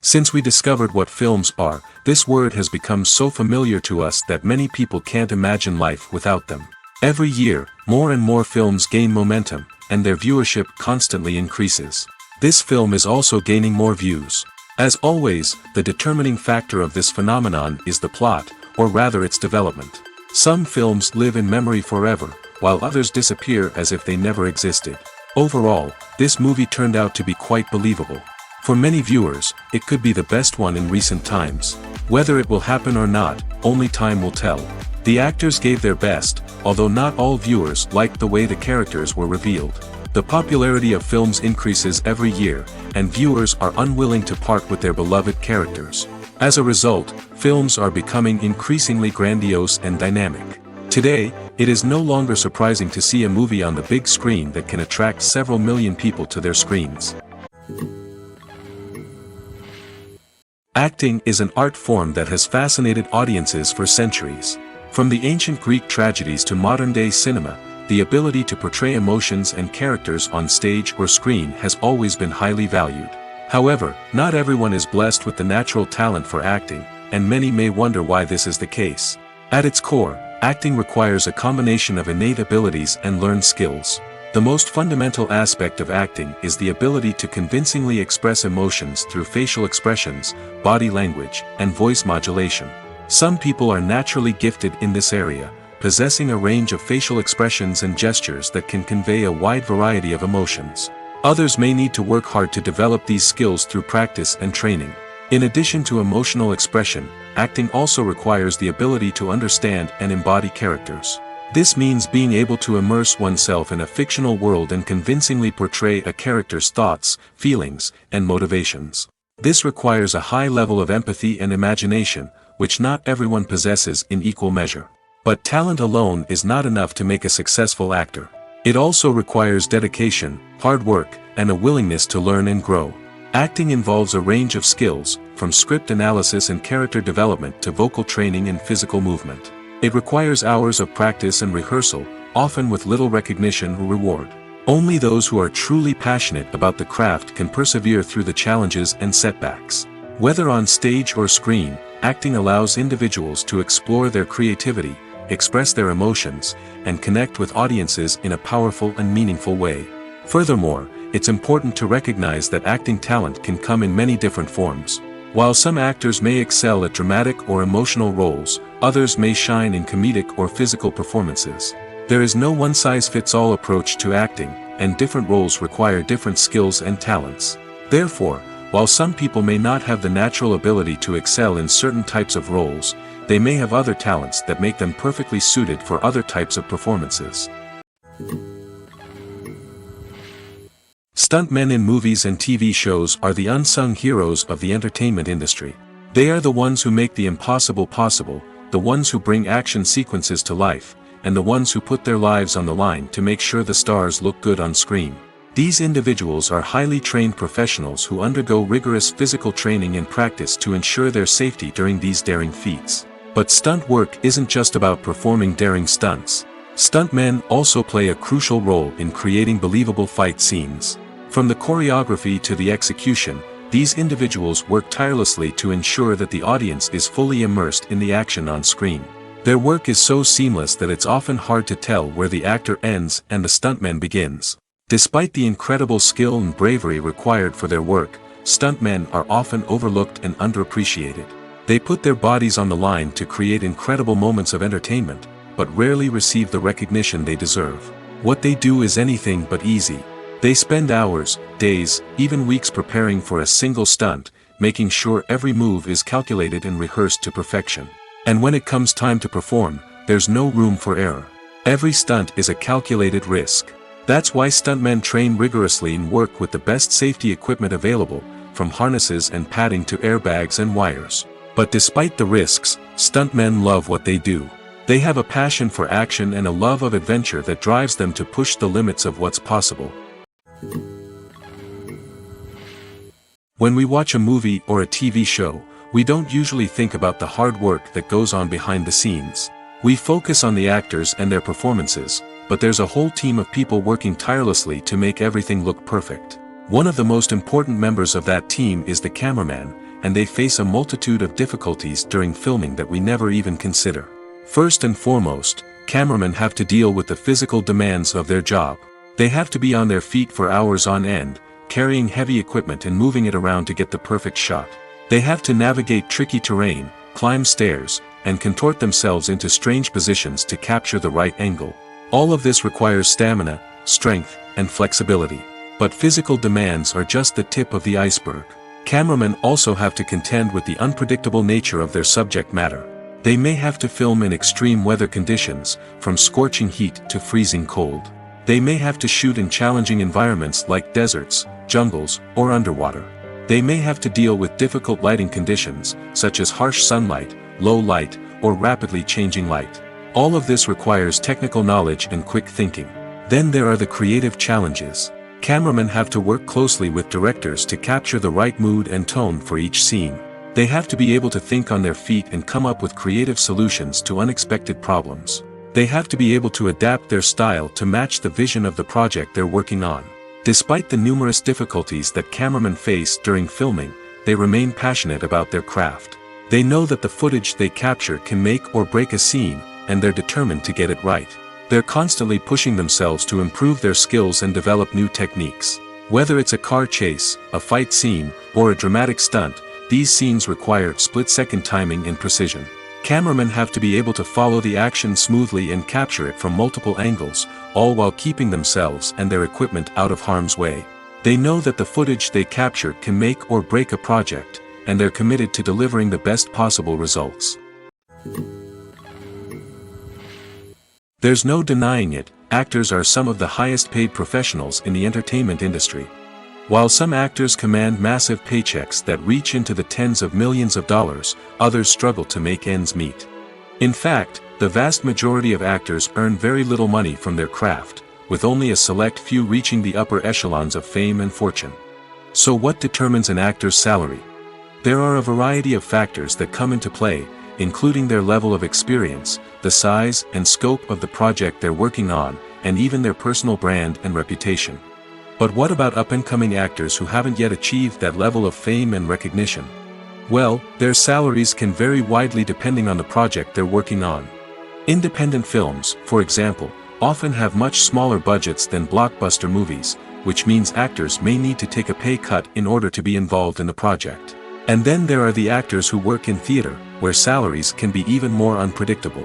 Since we discovered what films are, this word has become so familiar to us that many people can't imagine life without them. Every year, more and more films gain momentum, and their viewership constantly increases. This film is also gaining more views. As always, the determining factor of this phenomenon is the plot, or rather its development. Some films live in memory forever, while others disappear as if they never existed. Overall, this movie turned out to be quite believable. For many viewers, it could be the best one in recent times. Whether it will happen or not, only time will tell. The actors gave their best, although not all viewers liked the way the characters were revealed. The popularity of films increases every year, and viewers are unwilling to part with their beloved characters. As a result, films are becoming increasingly grandiose and dynamic. Today, it is no longer surprising to see a movie on the big screen that can attract several million people to their screens. Acting is an art form that has fascinated audiences for centuries. From the ancient Greek tragedies to modern-day cinema, the ability to portray emotions and characters on stage or screen has always been highly valued. However, not everyone is blessed with the natural talent for acting, and many may wonder why this is the case. At its core, acting requires a combination of innate abilities and learned skills. The most fundamental aspect of acting is the ability to convincingly express emotions through facial expressions, body language, and voice modulation. Some people are naturally gifted in this area, possessing a range of facial expressions and gestures that can convey a wide variety of emotions. Others may need to work hard to develop these skills through practice and training. In addition to emotional expression, acting also requires the ability to understand and embody characters. This means being able to immerse oneself in a fictional world and convincingly portray a character's thoughts, feelings, and motivations. This requires a high level of empathy and imagination, which not everyone possesses in equal measure. But talent alone is not enough to make a successful actor. It also requires dedication, hard work, and a willingness to learn and grow. Acting involves a range of skills, from script analysis and character development to vocal training and physical movement. It requires hours of practice and rehearsal, often with little recognition or reward. Only those who are truly passionate about the craft can persevere through the challenges and setbacks. Whether on stage or screen, acting allows individuals to explore their creativity, express their emotions, and connect with audiences in a powerful and meaningful way. Furthermore, it's important to recognize that acting talent can come in many different forms. While some actors may excel at dramatic or emotional roles, others may shine in comedic or physical performances. There is no one-size-fits-all approach to acting, and different roles require different skills and talents. Therefore, while some people may not have the natural ability to excel in certain types of roles, they may have other talents that make them perfectly suited for other types of performances. Stuntmen in movies and TV shows are the unsung heroes of the entertainment industry. They are the ones who make the impossible possible, the ones who bring action sequences to life, and the ones who put their lives on the line to make sure the stars look good on screen. These individuals are highly trained professionals who undergo rigorous physical training and practice to ensure their safety during these daring feats. But stunt work isn't just about performing daring stunts. Stuntmen also play a crucial role in creating believable fight scenes. From the choreography to the execution, these individuals work tirelessly to ensure that the audience is fully immersed in the action on screen. Their work is so seamless that it's often hard to tell where the actor ends and the stuntman begins. Despite the incredible skill and bravery required for their work, stuntmen are often overlooked and underappreciated. They put their bodies on the line to create incredible moments of entertainment, but rarely receive the recognition they deserve. What they do is anything but easy. They spend hours, days, even weeks preparing for a single stunt, making sure every move is calculated and rehearsed to perfection. And when it comes time to perform, there's no room for error. Every stunt is a calculated risk. That's why stuntmen train rigorously and work with the best safety equipment available, from harnesses and padding to airbags and wires. But despite the risks, stuntmen love what they do. They have a passion for action and a love of adventure that drives them to push the limits of what's possible. When we watch a movie or a TV show, we don't usually think about the hard work that goes on behind the scenes. We focus on the actors and their performances, but there's a whole team of people working tirelessly to make everything look perfect. One of the most important members of that team is the cameraman, and they face a multitude of difficulties during filming that we never even consider. First and foremost, cameramen have to deal with the physical demands of their job. They have to be on their feet for hours on end, carrying heavy equipment and moving it around to get the perfect shot. They have to navigate tricky terrain, climb stairs, and contort themselves into strange positions to capture the right angle. All of this requires stamina, strength, and flexibility. But physical demands are just the tip of the iceberg. Cameramen also have to contend with the unpredictable nature of their subject matter. They may have to film in extreme weather conditions, from scorching heat to freezing cold. They may have to shoot in challenging environments like deserts, jungles, or underwater. They may have to deal with difficult lighting conditions, such as harsh sunlight, low light, or rapidly changing light. All of this requires technical knowledge and quick thinking. Then there are the creative challenges. Cameramen have to work closely with directors to capture the right mood and tone for each scene. They have to be able to think on their feet and come up with creative solutions to unexpected problems. They have to be able to adapt their style to match the vision of the project they're working on. Despite the numerous difficulties that cameramen face during filming, they remain passionate about their craft. They know that the footage they capture can make or break a scene, and they're determined to get it right. They're constantly pushing themselves to improve their skills and develop new techniques. Whether it's a car chase, a fight scene, or a dramatic stunt, these scenes require split-second timing and precision. Cameramen have to be able to follow the action smoothly and capture it from multiple angles, all while keeping themselves and their equipment out of harm's way. They know that the footage they capture can make or break a project, and they're committed to delivering the best possible results. There's no denying it, actors are some of the highest paid professionals in the entertainment industry. While some actors command massive paychecks that reach into the tens of millions of dollars, others struggle to make ends meet. In fact, the vast majority of actors earn very little money from their craft, with only a select few reaching the upper echelons of fame and fortune. So what determines an actor's salary? There are a variety of factors that come into play, including their level of experience, the size and scope of the project they're working on, and even their personal brand and reputation. But what about up-and-coming actors who haven't yet achieved that level of fame and recognition? Well, their salaries can vary widely depending on the project they're working on. Independent films, for example, often have much smaller budgets than blockbuster movies, which means actors may need to take a pay cut in order to be involved in the project. And then there are the actors who work in theater, where salaries can be even more unpredictable.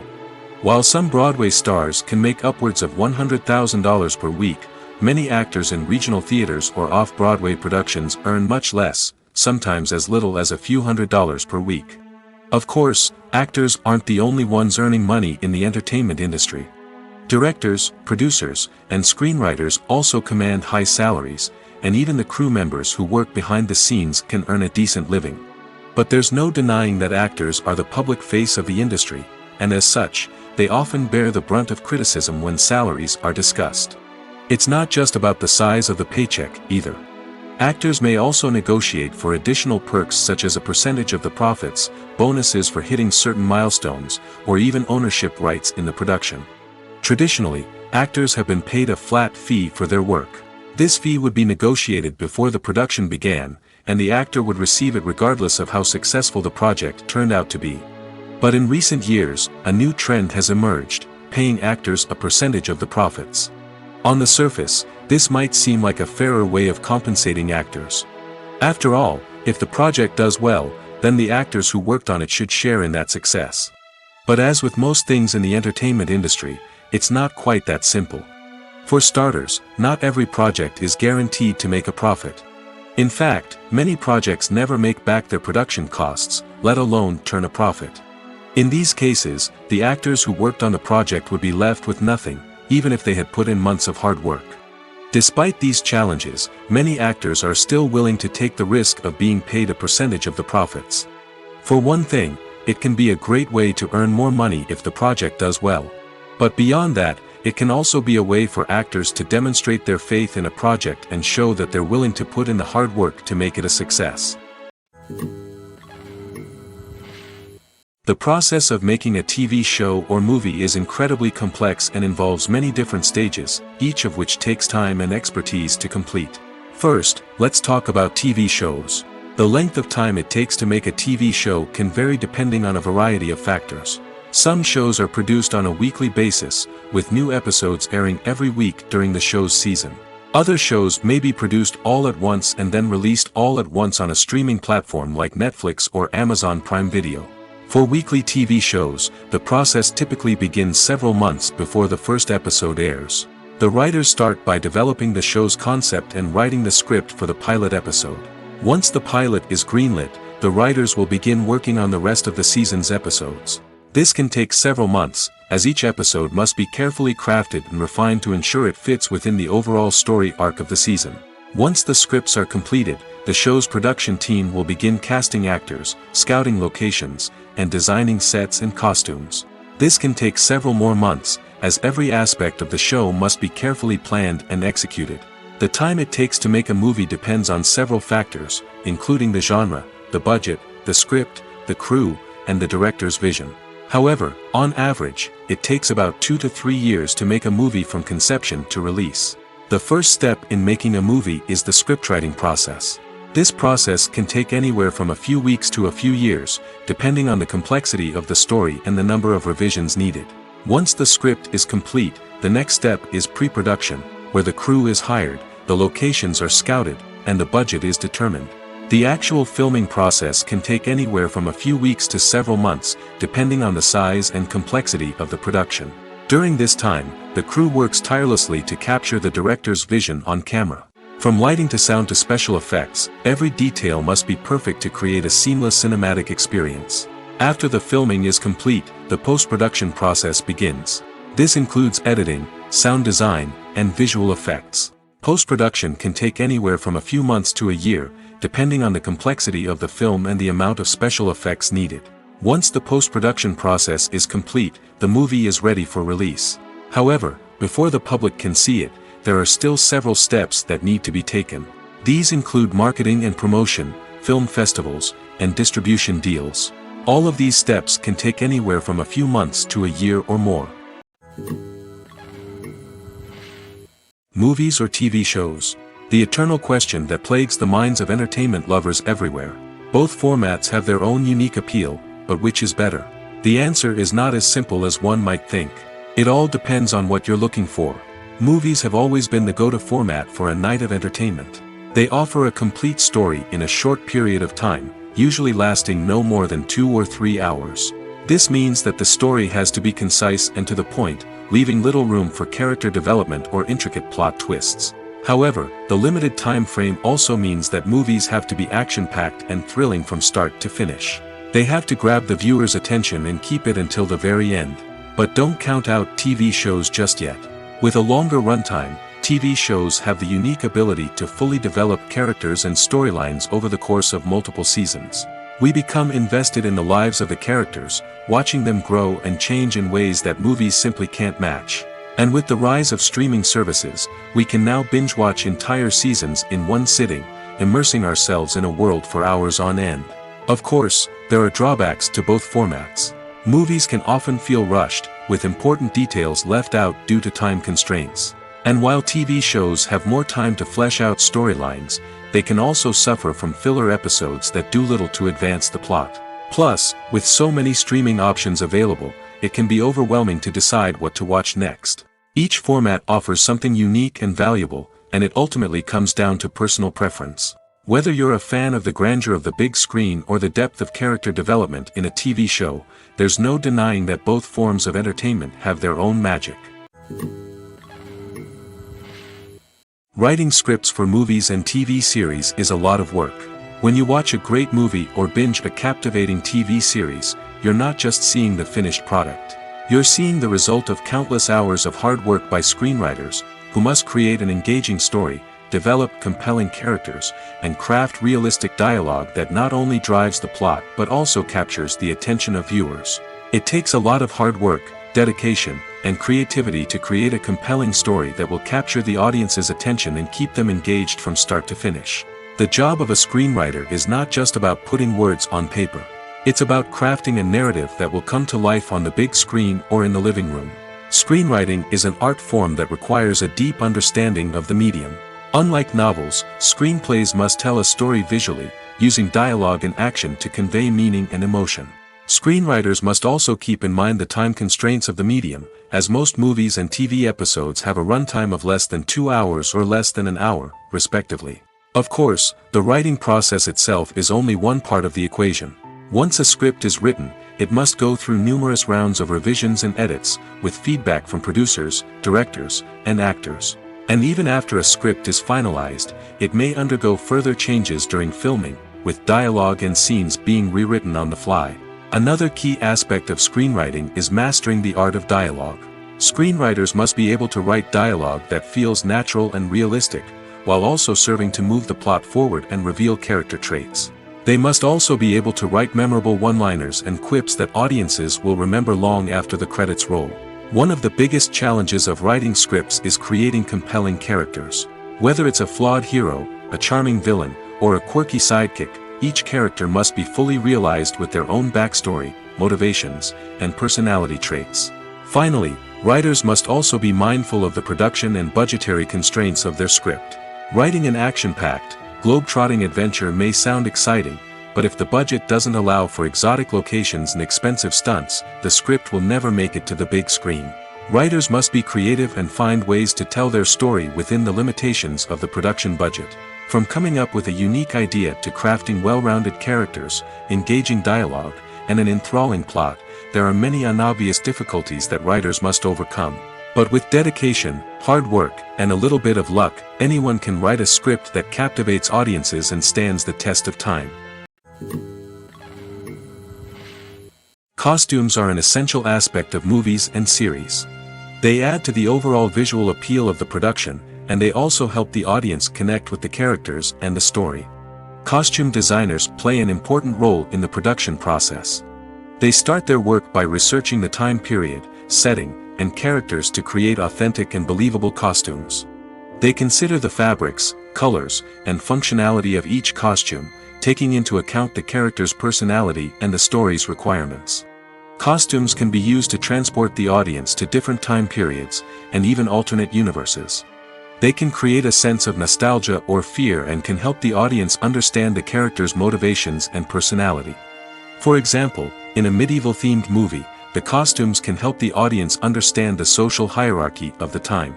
While some Broadway stars can make upwards of $100,000 per week, many actors in regional theaters or off-Broadway productions earn much less, sometimes as little as a few $100s per week. Of course, actors aren't the only ones earning money in the entertainment industry. Directors, producers, and screenwriters also command high salaries, and even the crew members who work behind the scenes can earn a decent living. But there's no denying that actors are the public face of the industry, and as such, they often bear the brunt of criticism when salaries are discussed. It's not just about the size of the paycheck, either. Actors may also negotiate for additional perks such as a percentage of the profits, bonuses for hitting certain milestones, or even ownership rights in the production. Traditionally, actors have been paid a flat fee for their work. This fee would be negotiated before the production began, and the actor would receive it regardless of how successful the project turned out to be. But in recent years, a new trend has emerged, paying actors a percentage of the profits. On the surface, this might seem like a fairer way of compensating actors. After all, if the project does well, then the actors who worked on it should share in that success. But as with most things in the entertainment industry, it's not quite that simple. For starters, not every project is guaranteed to make a profit. In fact, many projects never make back their production costs, let alone turn a profit. In these cases, the actors who worked on the project would be left with nothing, even if they had put in months of hard work. Despite these challenges, many actors are still willing to take the risk of being paid a percentage of the profits. For one thing, it can be a great way to earn more money if the project does well. But beyond that, it can also be a way for actors to demonstrate their faith in a project and show that they're willing to put in the hard work to make it a success. The process of making a TV show or movie is incredibly complex and involves many different stages, each of which takes time and expertise to complete. First, let's talk about TV shows. The length of time it takes to make a TV show can vary depending on a variety of factors. Some shows are produced on a weekly basis, with new episodes airing every week during the show's season. Other shows may be produced all at once and then released all at once on a streaming platform like Netflix or Amazon Prime Video. For weekly TV shows, the process typically begins several months before the first episode airs. The writers start by developing the show's concept and writing the script for the pilot episode. Once the pilot is greenlit, the writers will begin working on the rest of the season's episodes. This can take several months, as each episode must be carefully crafted and refined to ensure it fits within the overall story arc of the season. Once the scripts are completed, the show's production team will begin casting actors, scouting locations, and designing sets and costumes. This can take several more months, as every aspect of the show must be carefully planned and executed. The time it takes to make a movie depends on several factors, including the genre, the budget, the script, the crew, and the director's vision. However, on average, it takes about 2 to 3 years to make a movie from conception to release. The first step in making a movie is the scriptwriting process. This process can take anywhere from a few weeks to a few years, depending on the complexity of the story and the number of revisions needed. Once the script is complete, the next step is pre-production, where the crew is hired, the locations are scouted, and the budget is determined. The actual filming process can take anywhere from a few weeks to several months, depending on the size and complexity of the production. During this time, the crew works tirelessly to capture the director's vision on camera. From lighting to sound to special effects, every detail must be perfect to create a seamless cinematic experience. After the filming is complete, the post-production process begins. This includes editing, sound design, and visual effects. Post-production can take anywhere from a few months to a year, depending on the complexity of the film and the amount of special effects needed. Once the post-production process is complete, the movie is ready for release. However, before the public can see it, there are still several steps that need to be taken. These include marketing and promotion, film festivals, and distribution deals. All of these steps can take anywhere from a few months to a year or more. Movies or TV shows? The eternal question that plagues the minds of entertainment lovers everywhere. Both formats have their own unique appeal, but which is better? The answer is not as simple as one might think. It all depends on what you're looking for. Movies have always been the go-to format for a night of entertainment. They offer a complete story in a short period of time, usually lasting no more than 2 or 3 hours. This means that the story has to be concise and to the point, leaving little room for character development or intricate plot twists. However, the limited time frame also means that movies have to be action-packed and thrilling from start to finish. They have to grab the viewer's attention and keep it until the very end. But don't count out TV shows just yet. With a longer runtime, TV shows have the unique ability to fully develop characters and storylines over the course of multiple seasons. We become invested in the lives of the characters, watching them grow and change in ways that movies simply can't match. And with the rise of streaming services, we can now binge-watch entire seasons in one sitting, immersing ourselves in a world for hours on end. Of course, there are drawbacks to both formats. Movies can often feel rushed, with important details left out due to time constraints. And while TV shows have more time to flesh out storylines, they can also suffer from filler episodes that do little to advance the plot. Plus, with so many streaming options available, it can be overwhelming to decide what to watch next. Each format offers something unique and valuable, and it ultimately comes down to personal preference. Whether you're a fan of the grandeur of the big screen or the depth of character development in a TV show, there's no denying that both forms of entertainment have their own magic. Writing scripts for movies and TV series is a lot of work. When you watch a great movie or binge a captivating TV series, you're not just seeing the finished product. You're seeing the result of countless hours of hard work by screenwriters, who must create an engaging story, develop compelling characters, and craft realistic dialogue that not only drives the plot but also captures the attention of viewers. It takes a lot of hard work, dedication, and creativity to create a compelling story that will capture the audience's attention and keep them engaged from start to finish. The job of a screenwriter is not just about putting words on paper. It's about crafting a narrative that will come to life on the big screen or in the living room. Screenwriting is an art form that requires a deep understanding of the medium. Unlike novels, screenplays must tell a story visually, using dialogue and action to convey meaning and emotion. Screenwriters must also keep in mind the time constraints of the medium, as most movies and TV episodes have a runtime of less than 2 hours or less than an hour, respectively. Of course, the writing process itself is only one part of the equation. Once a script is written, it must go through numerous rounds of revisions and edits, with feedback from producers, directors, and actors. And even after a script is finalized, it may undergo further changes during filming, with dialogue and scenes being rewritten on the fly. Another key aspect of screenwriting is mastering the art of dialogue. Screenwriters must be able to write dialogue that feels natural and realistic, while also serving to move the plot forward and reveal character traits. They must also be able to write memorable one-liners and quips that audiences will remember long after the credits roll. One of the biggest challenges of writing scripts is creating compelling characters. Whether it's a flawed hero, a charming villain, or a quirky sidekick, each character must be fully realized with their own backstory, motivations, and personality traits. Finally, writers must also be mindful of the production and budgetary constraints of their script. Writing an action-packed, globe-trotting adventure may sound exciting, but if the budget doesn't allow for exotic locations and expensive stunts, the script will never make it to the big screen. Writers must be creative and find ways to tell their story within the limitations of the production budget. From coming up with a unique idea to crafting well-rounded characters, engaging dialogue, and an enthralling plot, there are many unobvious difficulties that writers must overcome. But with dedication, hard work, and a little bit of luck, anyone can write a script that captivates audiences and stands the test of time. Costumes are an essential aspect of movies and series. They add to the overall visual appeal of the production, and they also help the audience connect with the characters and the story. Costume designers play an important role in the production process. They start their work by researching the time period, setting, and characters to create authentic and believable costumes. They consider the fabrics, colors, and functionality of each costume, taking into account the character's personality and the story's requirements. Costumes can be used to transport the audience to different time periods, and even alternate universes. They can create a sense of nostalgia or fear and can help the audience understand the character's motivations and personality. For example, in a medieval-themed movie, the costumes can help the audience understand the social hierarchy of the time.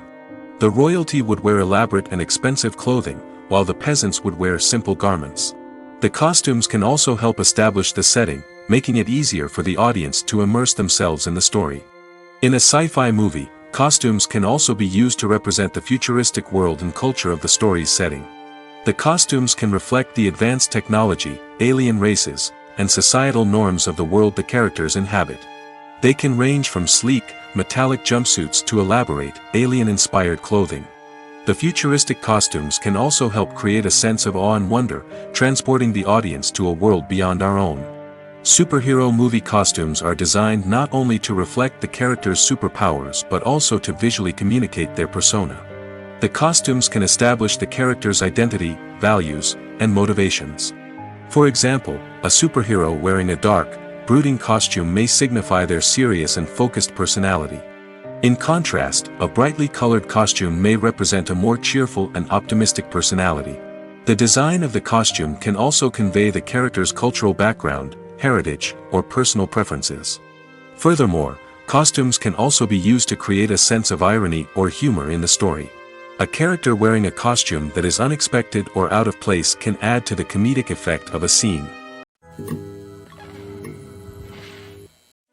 The royalty would wear elaborate and expensive clothing, while the peasants would wear simple garments. The costumes can also help establish the setting, making it easier for the audience to immerse themselves in the story. In a sci-fi movie, costumes can also be used to represent the futuristic world and culture of the story's setting. The costumes can reflect the advanced technology, alien races, and societal norms of the world the characters inhabit. They can range from sleek, metallic jumpsuits to elaborate, alien-inspired clothing. The futuristic costumes can also help create a sense of awe and wonder, transporting the audience to a world beyond our own. Superhero movie costumes are designed not only to reflect the character's superpowers but also to visually communicate their persona. The costumes can establish the character's identity, values, and motivations. For example, a superhero wearing a dark, brooding costume may signify their serious and focused personality. In contrast, a brightly colored costume may represent a more cheerful and optimistic personality. The design of the costume can also convey the character's cultural background, heritage, or personal preferences. Furthermore, costumes can also be used to create a sense of irony or humor in the story. A character wearing a costume that is unexpected or out of place can add to the comedic effect of a scene.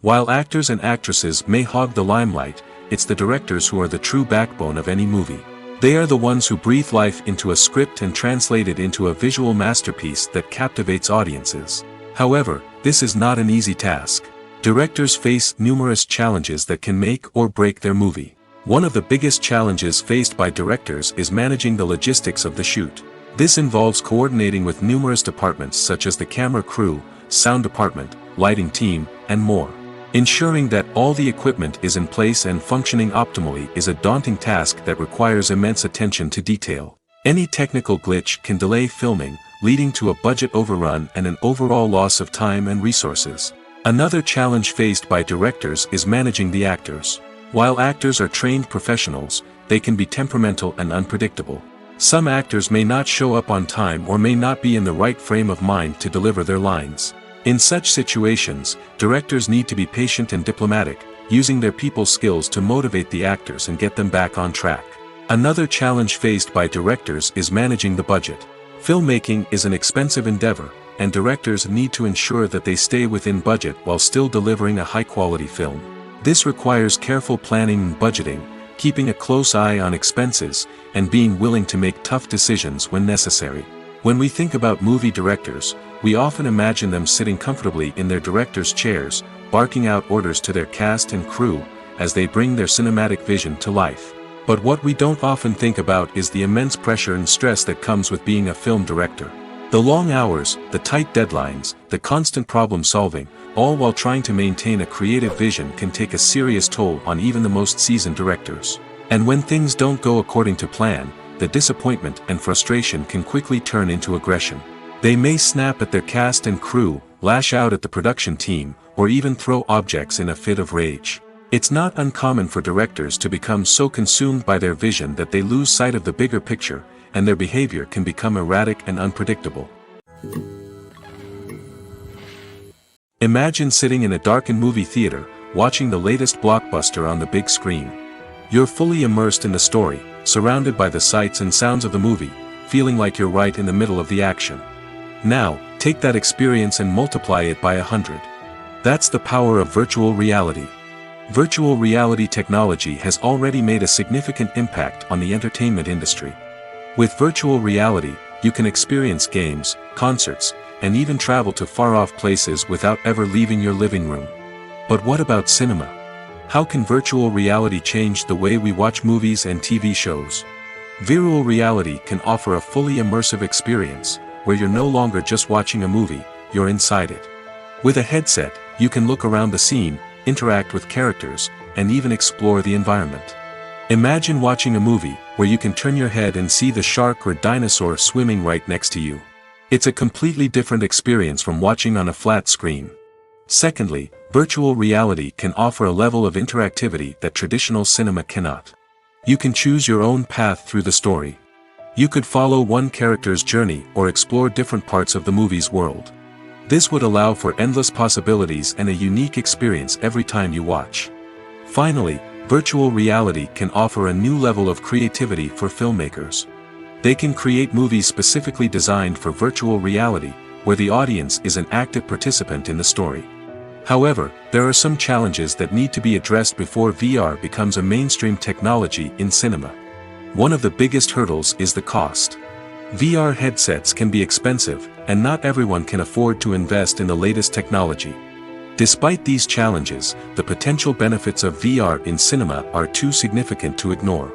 While actors and actresses may hog the limelight, it's the directors who are the true backbone of any movie. They are the ones who breathe life into a script and translate it into a visual masterpiece that captivates audiences. However, this is not an easy task. Directors face numerous challenges that can make or break their movie. One of the biggest challenges faced by directors is managing the logistics of the shoot. This involves coordinating with numerous departments such as the camera crew, sound department, lighting team, and more. Ensuring that all the equipment is in place and functioning optimally is a daunting task that requires immense attention to detail. Any technical glitch can delay filming, leading to a budget overrun and an overall loss of time and resources. Another challenge faced by directors is managing the actors. While actors are trained professionals, they can be temperamental and unpredictable. Some actors may not show up on time or may not be in the right frame of mind to deliver their lines. In such situations, directors need to be patient and diplomatic, using their people skills to motivate the actors and get them back on track. Another challenge faced by directors is managing the budget. Filmmaking is an expensive endeavor, and directors need to ensure that they stay within budget while still delivering a high-quality film. This requires careful planning and budgeting, keeping a close eye on expenses, and being willing to make tough decisions when necessary. When we think about movie directors, we often imagine them sitting comfortably in their director's chairs, barking out orders to their cast and crew, as they bring their cinematic vision to life. But what we don't often think about is the immense pressure and stress that comes with being a film director. The long hours, the tight deadlines, the constant problem-solving, all while trying to maintain a creative vision can take a serious toll on even the most seasoned directors. And when things don't go according to plan, the disappointment and frustration can quickly turn into aggression. They may snap at their cast and crew, lash out at the production team, or even throw objects in a fit of rage. It's not uncommon for directors to become so consumed by their vision that they lose sight of the bigger picture, and their behavior can become erratic and unpredictable. Imagine sitting in a darkened movie theater, watching the latest blockbuster on the big screen. You're fully immersed in the story, surrounded by the sights and sounds of the movie, feeling like you're right in the middle of the action. Now, take that experience and multiply it by 100. That's the power of virtual reality. Virtual reality technology has already made a significant impact on the entertainment industry. With virtual reality, you can experience games, concerts, and even travel to far-off places without ever leaving your living room. But what about cinema? How can virtual reality change the way we watch movies and TV shows? Virtual reality can offer a fully immersive experience, where you're no longer just watching a movie, you're inside it. With a headset, you can look around the scene, interact with characters, and even explore the environment. Imagine watching a movie where you can turn your head and see the shark or dinosaur swimming right next to you. It's a completely different experience from watching on a flat screen. Secondly, virtual reality can offer a level of interactivity that traditional cinema cannot. You can choose your own path through the story. You could follow one character's journey or explore different parts of the movie's world. This would allow for endless possibilities and a unique experience every time you watch. Finally, virtual reality can offer a new level of creativity for filmmakers. They can create movies specifically designed for virtual reality, where the audience is an active participant in the story. However, there are some challenges that need to be addressed before VR becomes a mainstream technology in cinema. One of the biggest hurdles is the cost. VR headsets can be expensive, and not everyone can afford to invest in the latest technology. Despite these challenges, the potential benefits of VR in cinema are too significant to ignore.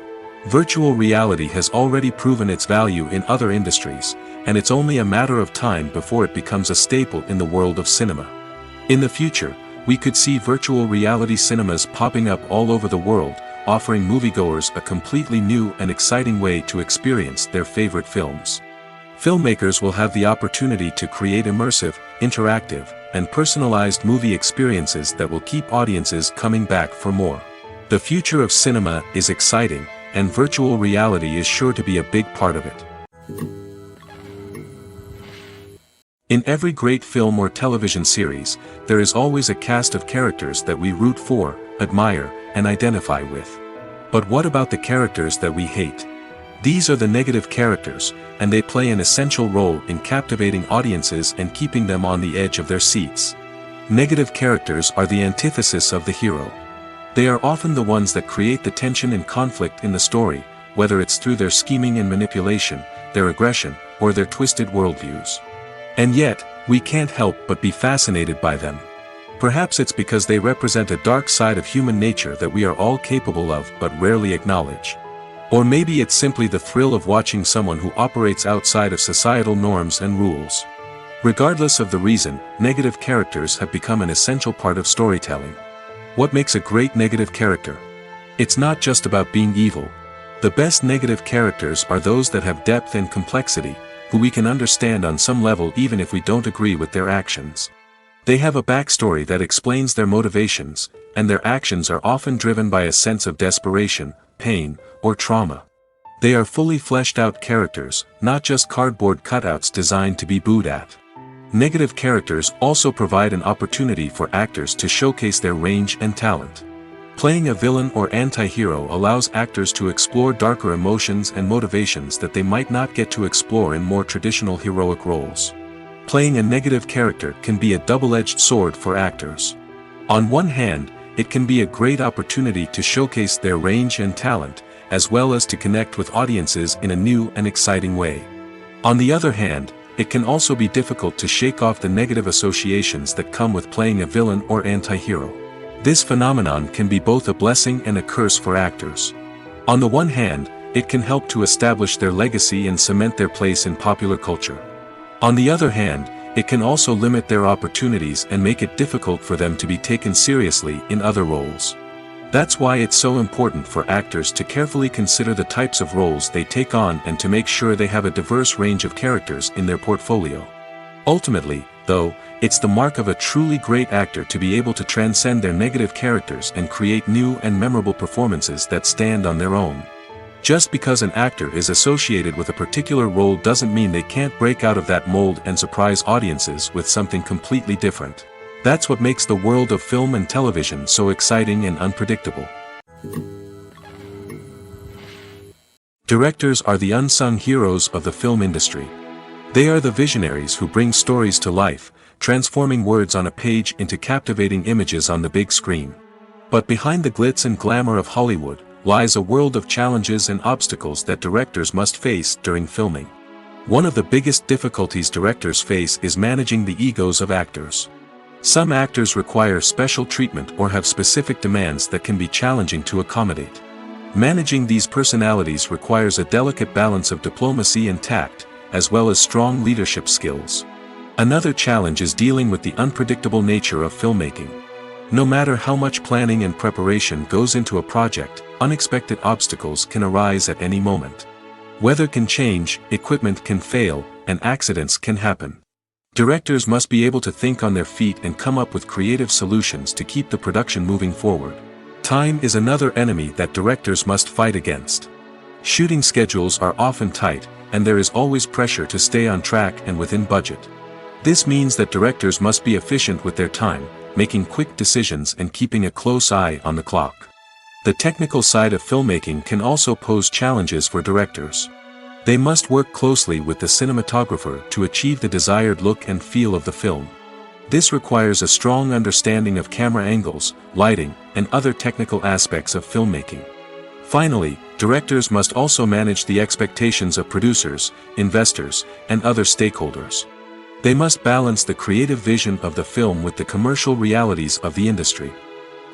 Virtual reality has already proven its value in other industries, and it's only a matter of time before it becomes a staple in the world of cinema. In the future, we could see virtual reality cinemas popping up all over the world, offering moviegoers a completely new and exciting way to experience their favorite films. Filmmakers will have the opportunity to create immersive, interactive, and personalized movie experiences that will keep audiences coming back for more. The future of cinema is exciting, and virtual reality is sure to be a big part of it. In every great film or television series, there is always a cast of characters that we root for, admire, and identify with. But what about the characters that we hate? These are the negative characters, and they play an essential role in captivating audiences and keeping them on the edge of their seats. Negative characters are the antithesis of the hero. They are often the ones that create the tension and conflict in the story, whether it's through their scheming and manipulation, their aggression, or their twisted worldviews. And yet, we can't help but be fascinated by them. Perhaps it's because they represent a dark side of human nature that we are all capable of but rarely acknowledge. Or maybe it's simply the thrill of watching someone who operates outside of societal norms and rules. Regardless of the reason, negative characters have become an essential part of storytelling. What makes a great negative character? It's not just about being evil. The best negative characters are those that have depth and complexity, who we can understand on some level even if we don't agree with their actions. They have a backstory that explains their motivations, and their actions are often driven by a sense of desperation, pain, or trauma. They are fully fleshed out characters, not just cardboard cutouts designed to be booed at. Negative characters also provide an opportunity for actors to showcase their range and talent. Playing a villain or anti-hero allows actors to explore darker emotions and motivations that they might not get to explore in more traditional heroic roles. Playing a negative character can be a double-edged sword for actors. On one hand, it can be a great opportunity to showcase their range and talent, as well as to connect with audiences in a new and exciting way. On the other hand, it can also be difficult to shake off the negative associations that come with playing a villain or anti-hero. This phenomenon can be both a blessing and a curse for actors. On the one hand, it can help to establish their legacy and cement their place in popular culture. On the other hand, it can also limit their opportunities and make it difficult for them to be taken seriously in other roles. That's why it's so important for actors to carefully consider the types of roles they take on and to make sure they have a diverse range of characters in their portfolio. Ultimately, though, it's the mark of a truly great actor to be able to transcend their negative characters and create new and memorable performances that stand on their own. Just because an actor is associated with a particular role doesn't mean they can't break out of that mold and surprise audiences with something completely different. That's what makes the world of film and television so exciting and unpredictable. Directors are the unsung heroes of the film industry. They are the visionaries who bring stories to life, transforming words on a page into captivating images on the big screen. But behind the glitz and glamour of Hollywood, lies a world of challenges and obstacles that directors must face during filming. One of the biggest difficulties directors face is managing the egos of actors. Some actors require special treatment or have specific demands that can be challenging to accommodate. Managing these personalities requires a delicate balance of diplomacy and tact, as well as strong leadership skills. Another challenge is dealing with the unpredictable nature of filmmaking. No matter how much planning and preparation goes into a project, unexpected obstacles can arise at any moment. Weather can change, equipment can fail, and accidents can happen. Directors must be able to think on their feet and come up with creative solutions to keep the production moving forward. Time is another enemy that directors must fight against. Shooting schedules are often tight, and there is always pressure to stay on track and within budget. This means that directors must be efficient with their time, making quick decisions and keeping a close eye on the clock. The technical side of filmmaking can also pose challenges for directors. They must work closely with the cinematographer to achieve the desired look and feel of the film. This requires a strong understanding of camera angles, lighting, and other technical aspects of filmmaking. Finally, directors must also manage the expectations of producers, investors, and other stakeholders. They must balance the creative vision of the film with the commercial realities of the industry.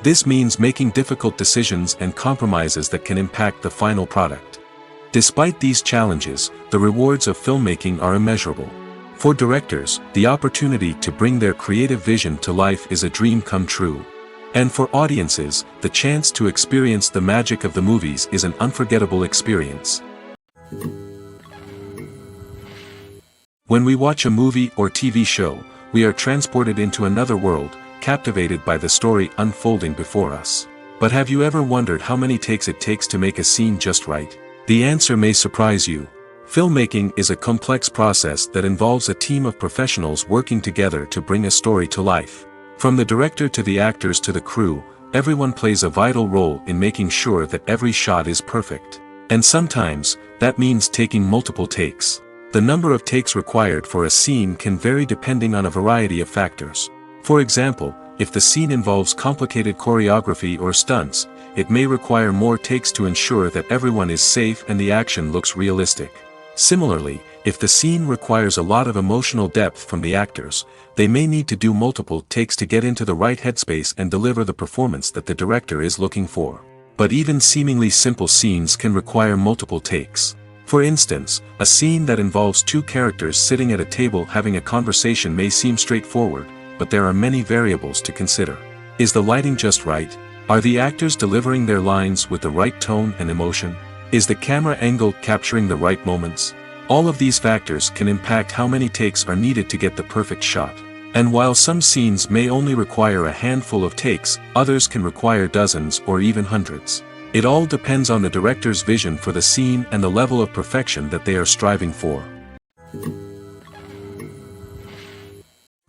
This means making difficult decisions and compromises that can impact the final product. Despite these challenges, the rewards of filmmaking are immeasurable. For directors, the opportunity to bring their creative vision to life is a dream come true. And for audiences, the chance to experience the magic of the movies is an unforgettable experience. When we watch a movie or TV show, we are transported into another world, captivated by the story unfolding before us. But have you ever wondered how many takes it takes to make a scene just right? The answer may surprise you. Filmmaking is a complex process that involves a team of professionals working together to bring a story to life. From the director to the actors to the crew, everyone plays a vital role in making sure that every shot is perfect. And sometimes, that means taking multiple takes. The number of takes required for a scene can vary depending on a variety of factors. For example, if the scene involves complicated choreography or stunts, it may require more takes to ensure that everyone is safe and the action looks realistic. Similarly, if the scene requires a lot of emotional depth from the actors, they may need to do multiple takes to get into the right headspace and deliver the performance that the director is looking for. But even seemingly simple scenes can require multiple takes. For instance, a scene that involves two characters sitting at a table having a conversation may seem straightforward, but there are many variables to consider. Is the lighting just right? Are the actors delivering their lines with the right tone and emotion? Is the camera angle capturing the right moments? All of these factors can impact how many takes are needed to get the perfect shot. And while some scenes may only require a handful of takes, others can require dozens or even hundreds. It all depends on the director's vision for the scene and the level of perfection that they are striving for.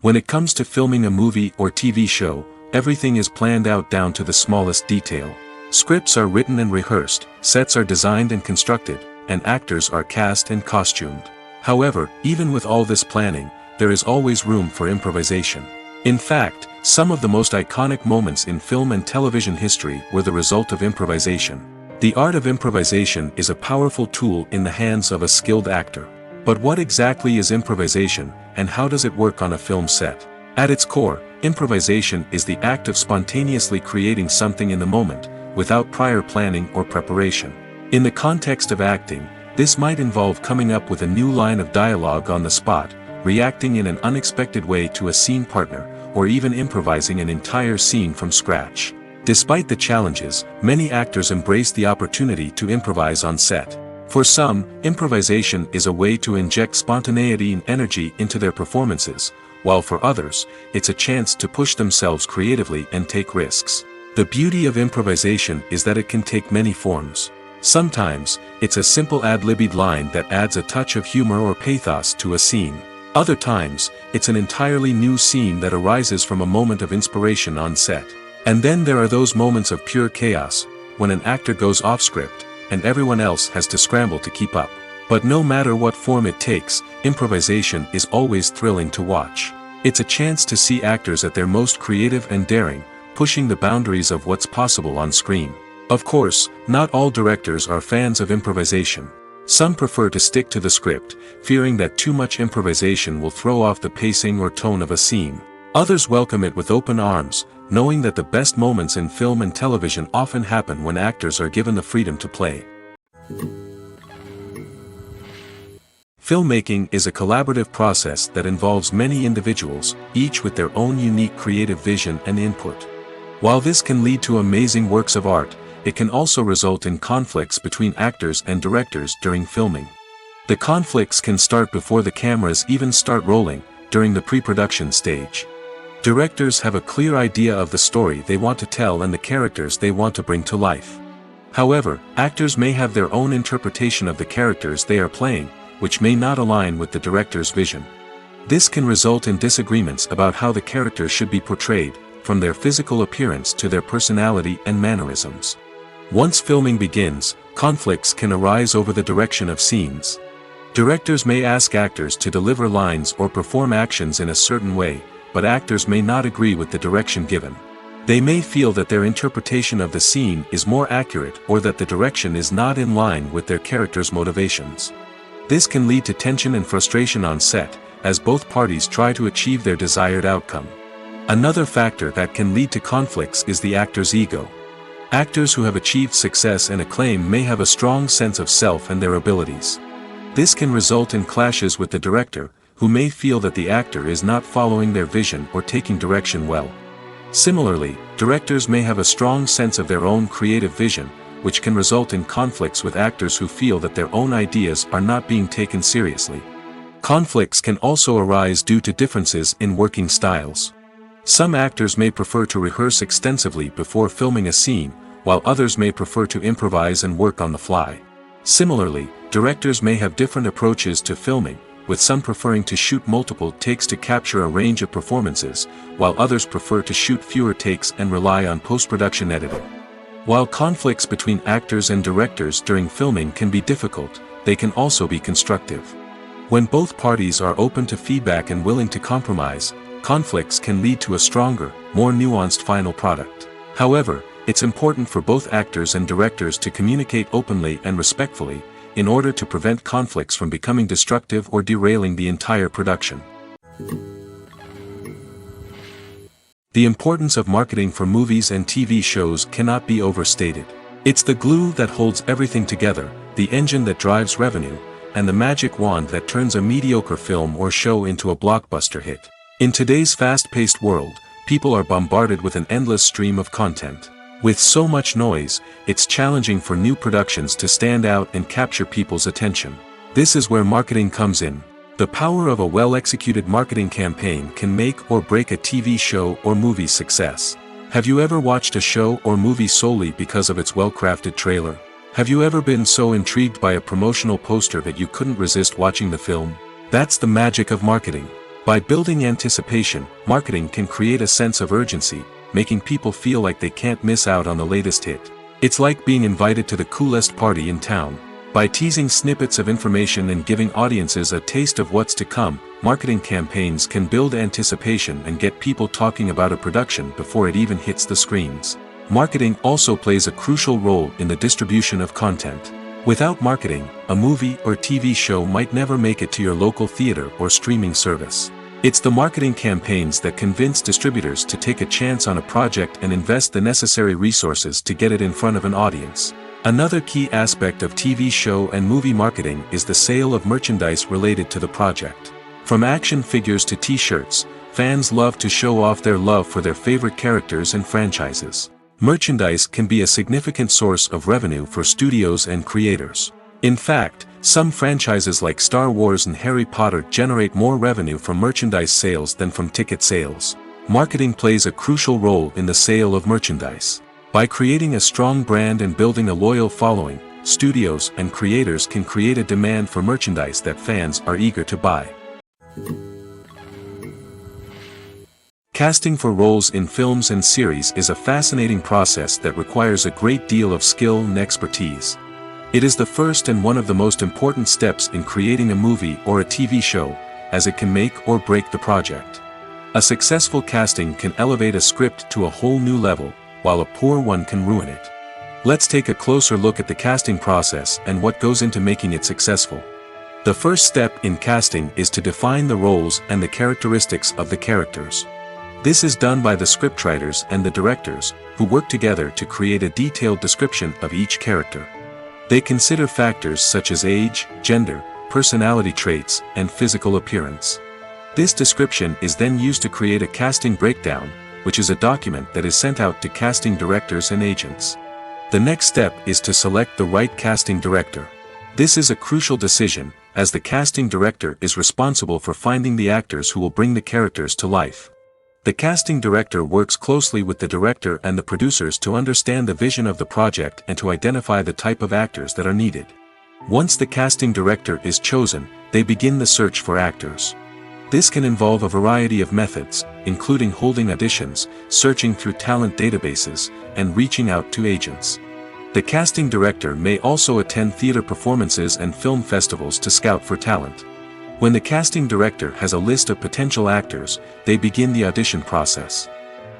When it comes to filming a movie or TV show, everything is planned out down to the smallest detail. Scripts are written and rehearsed, sets are designed and constructed, and actors are cast and costumed. However, even with all this planning, there is always room for improvisation. In fact, some of the most iconic moments in film and television history were the result of improvisation. The art of improvisation is a powerful tool in the hands of a skilled actor. But what exactly is improvisation, and how does it work on a film set? At its core, improvisation is the act of spontaneously creating something in the moment, without prior planning or preparation. In the context of acting, this might involve coming up with a new line of dialogue on the spot, reacting in an unexpected way to a scene partner, or even improvising an entire scene from scratch. Despite the challenges, many actors embrace the opportunity to improvise on set. For some, improvisation is a way to inject spontaneity and energy into their performances, while for others, it's a chance to push themselves creatively and take risks. The beauty of improvisation is that it can take many forms. Sometimes, it's a simple ad-libbed line that adds a touch of humor or pathos to a scene. Other times, it's an entirely new scene that arises from a moment of inspiration on set. And then there are those moments of pure chaos, when an actor goes off script, and everyone else has to scramble to keep up. But no matter what form it takes, improvisation is always thrilling to watch. It's a chance to see actors at their most creative and daring, pushing the boundaries of what's possible on screen. Of course, not all directors are fans of improvisation. Some prefer to stick to the script, fearing that too much improvisation will throw off the pacing or tone of a scene. Others welcome it with open arms, knowing that the best moments in film and television often happen when actors are given the freedom to play. Filmmaking is a collaborative process that involves many individuals, each with their own unique creative vision and input. While this can lead to amazing works of art, it can also result in conflicts between actors and directors during filming. The conflicts can start before the cameras even start rolling, during the pre-production stage. Directors have a clear idea of the story they want to tell and the characters they want to bring to life. However, actors may have their own interpretation of the characters they are playing, which may not align with the director's vision. This can result in disagreements about how the characters should be portrayed, from their physical appearance to their personality and mannerisms. Once filming begins, conflicts can arise over the direction of scenes. Directors may ask actors to deliver lines or perform actions in a certain way, but actors may not agree with the direction given. They may feel that their interpretation of the scene is more accurate or that the direction is not in line with their character's motivations. This can lead to tension and frustration on set, as both parties try to achieve their desired outcome. Another factor that can lead to conflicts is the actor's ego. Actors who have achieved success and acclaim may have a strong sense of self and their abilities. This can result in clashes with the director, who may feel that the actor is not following their vision or taking direction well. Similarly, directors may have a strong sense of their own creative vision, which can result in conflicts with actors who feel that their own ideas are not being taken seriously. Conflicts can also arise due to differences in working styles. Some actors may prefer to rehearse extensively before filming a scene, while others may prefer to improvise and work on the fly. Similarly, directors may have different approaches to filming, with some preferring to shoot multiple takes to capture a range of performances, while others prefer to shoot fewer takes and rely on post-production editing. While conflicts between actors and directors during filming can be difficult, they can also be constructive. When both parties are open to feedback and willing to compromise, conflicts can lead to a stronger, more nuanced final product. However, it's important for both actors and directors to communicate openly and respectfully, in order to prevent conflicts from becoming destructive or derailing the entire production. The importance of marketing for movies and TV shows cannot be overstated. It's the glue that holds everything together, the engine that drives revenue, and the magic wand that turns a mediocre film or show into a blockbuster hit. In today's fast-paced world, people are bombarded with an endless stream of content. With so much noise, it's challenging for new productions to stand out and capture people's attention. This is where marketing comes in. The power of a well-executed marketing campaign can make or break a TV show or movie's success. Have you ever watched a show or movie solely because of its well-crafted trailer? Have you ever been so intrigued by a promotional poster that you couldn't resist watching the film? That's the magic of marketing. By building anticipation, marketing can create a sense of urgency, making people feel like they can't miss out on the latest hit. It's like being invited to the coolest party in town. By teasing snippets of information and giving audiences a taste of what's to come, marketing campaigns can build anticipation and get people talking about a production before it even hits the screens. Marketing also plays a crucial role in the distribution of content. Without marketing, a movie or TV show might never make it to your local theater or streaming service. It's the marketing campaigns that convince distributors to take a chance on a project and invest the necessary resources to get it in front of an audience. Another key aspect of TV show and movie marketing is the sale of merchandise related to the project. From action figures to t-shirts, fans love to show off their love for their favorite characters and franchises. Merchandise can be a significant source of revenue for studios and creators. In fact, some franchises like Star Wars and Harry Potter generate more revenue from merchandise sales than from ticket sales. Marketing plays a crucial role in the sale of merchandise. By creating a strong brand and building a loyal following, studios and creators can create a demand for merchandise that fans are eager to buy. Casting for roles in films and series is a fascinating process that requires a great deal of skill and expertise. It is the first and one of the most important steps in creating a movie or a TV show, as it can make or break the project. A successful casting can elevate a script to a whole new level, while a poor one can ruin it. Let's take a closer look at the casting process and what goes into making it successful. The first step in casting is to define the roles and the characteristics of the characters. This is done by the scriptwriters and the directors, who work together to create a detailed description of each character. They consider factors such as age, gender, personality traits, and physical appearance. This description is then used to create a casting breakdown, which is a document that is sent out to casting directors and agents. The next step is to select the right casting director. This is a crucial decision, as the casting director is responsible for finding the actors who will bring the characters to life. The casting director works closely with the director and the producers to understand the vision of the project and to identify the type of actors that are needed. Once the casting director is chosen, they begin the search for actors. This can involve a variety of methods, including holding auditions, searching through talent databases, and reaching out to agents. The casting director may also attend theater performances and film festivals to scout for talent. When the casting director has a list of potential actors, they begin the audition process.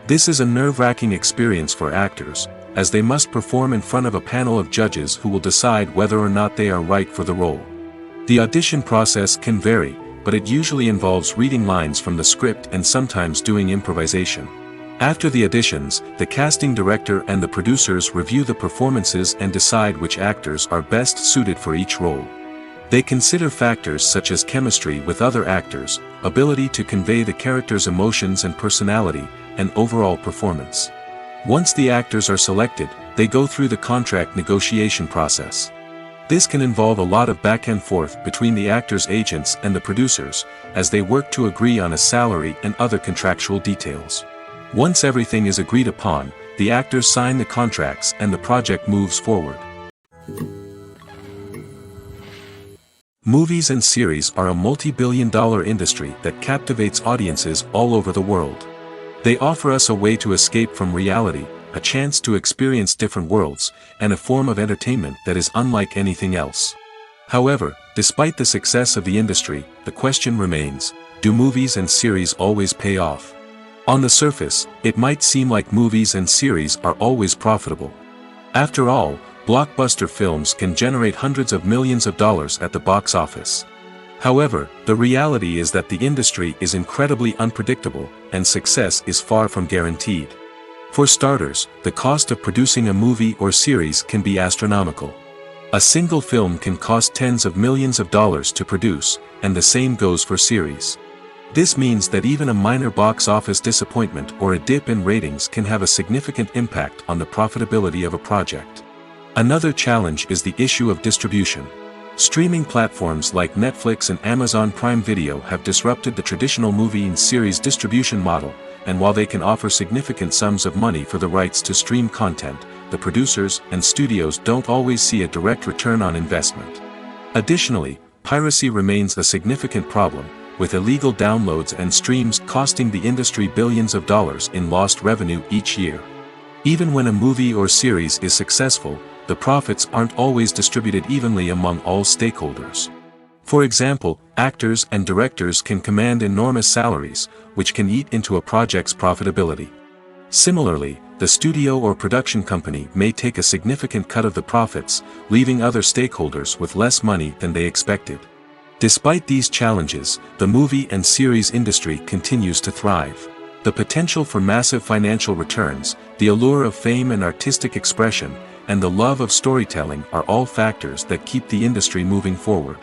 This is a nerve-wracking experience for actors, as they must perform in front of a panel of judges who will decide whether or not they are right for the role. The audition process can vary, but it usually involves reading lines from the script and sometimes doing improvisation. After the auditions, the casting director and the producers review the performances and decide which actors are best suited for each role. They consider factors such as chemistry with other actors, ability to convey the character's emotions and personality, and overall performance. Once the actors are selected, they go through the contract negotiation process. This can involve a lot of back and forth between the actors' agents and the producers, as they work to agree on a salary and other contractual details. Once everything is agreed upon, the actors sign the contracts and the project moves forward. Movies and series are a multi-billion-dollar industry that captivates audiences all over the world. They offer us a way to escape from reality, a chance to experience different worlds, and a form of entertainment that is unlike anything else. However, despite the success of the industry, the question remains, do movies and series always pay off? On the surface, it might seem like movies and series are always profitable. After all, blockbuster films can generate hundreds of millions of dollars at the box office. However, the reality is that the industry is incredibly unpredictable, and success is far from guaranteed. For starters, the cost of producing a movie or series can be astronomical. A single film can cost tens of millions of dollars to produce, and the same goes for series. This means that even a minor box office disappointment or a dip in ratings can have a significant impact on the profitability of a project. Another challenge is the issue of distribution. Streaming platforms like Netflix and Amazon Prime Video have disrupted the traditional movie and series distribution model, and while they can offer significant sums of money for the rights to stream content, the producers and studios don't always see a direct return on investment. Additionally, piracy remains a significant problem, with illegal downloads and streams costing the industry billions of dollars in lost revenue each year. Even when a movie or series is successful, the profits aren't always distributed evenly among all stakeholders. For example, actors and directors can command enormous salaries, which can eat into a project's profitability. Similarly, the studio or production company may take a significant cut of the profits, leaving other stakeholders with less money than they expected. Despite these challenges, the movie and series industry continues to thrive. The potential for massive financial returns, the allure of fame and artistic expression, and the love of storytelling are all factors that keep the industry moving forward.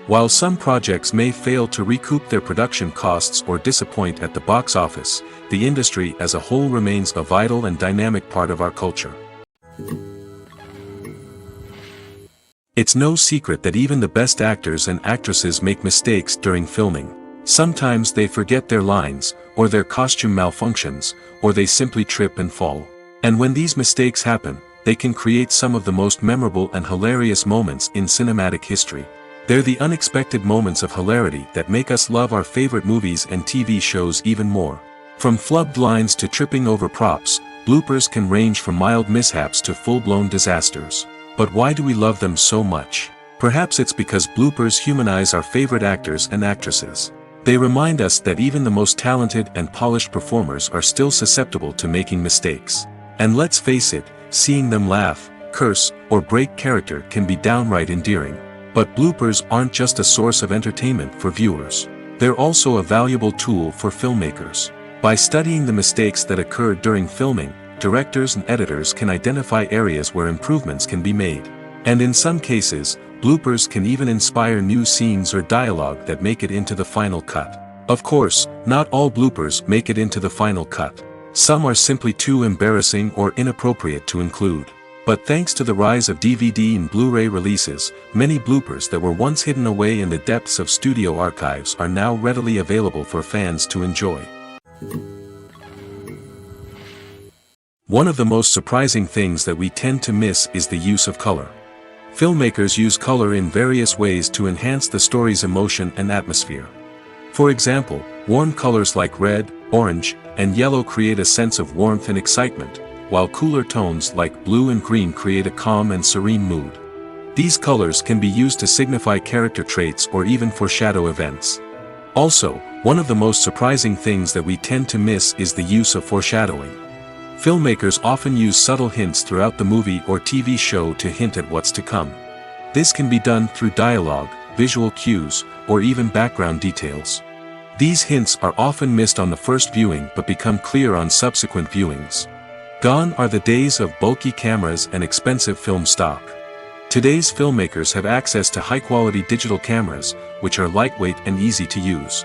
While some projects may fail to recoup their production costs or disappoint at the box office, the industry as a whole remains a vital and dynamic part of our culture. It's no secret that even the best actors and actresses make mistakes during filming. Sometimes they forget their lines, or their costume malfunctions, or they simply trip and fall. And when these mistakes happen, they can create some of the most memorable and hilarious moments in cinematic history. They're the unexpected moments of hilarity that make us love our favorite movies and TV shows even more. From flubbed lines to tripping over props, bloopers can range from mild mishaps to full-blown disasters. But why do we love them so much? Perhaps it's because bloopers humanize our favorite actors and actresses. They remind us that even the most talented and polished performers are still susceptible to making mistakes. And let's face it, seeing them laugh, curse, or break character can be downright endearing. But bloopers aren't just a source of entertainment for viewers. They're also a valuable tool for filmmakers. By studying the mistakes that occurred during filming, directors and editors can identify areas where improvements can be made. And in some cases, bloopers can even inspire new scenes or dialogue that make it into the final cut. Of course, not all bloopers make it into the final cut. Some are simply too embarrassing or inappropriate to include. But thanks to the rise of DVD and Blu-ray releases, many bloopers that were once hidden away in the depths of studio archives are now readily available for fans to enjoy. One of the most surprising things that we tend to miss is the use of color. Filmmakers use color in various ways to enhance the story's emotion and atmosphere. For example, warm colors like red, orange, and yellow create a sense of warmth and excitement, while cooler tones like blue and green create a calm and serene mood. These colors can be used to signify character traits or even foreshadow events. Also, one of the most surprising things that we tend to miss is the use of foreshadowing. Filmmakers often use subtle hints throughout the movie or TV show to hint at what's to come. This can be done through dialogue, visual cues, or even background details. These hints are often missed on the first viewing but become clear on subsequent viewings. Gone are the days of bulky cameras and expensive film stock. Today's filmmakers have access to high-quality digital cameras, which are lightweight and easy to use.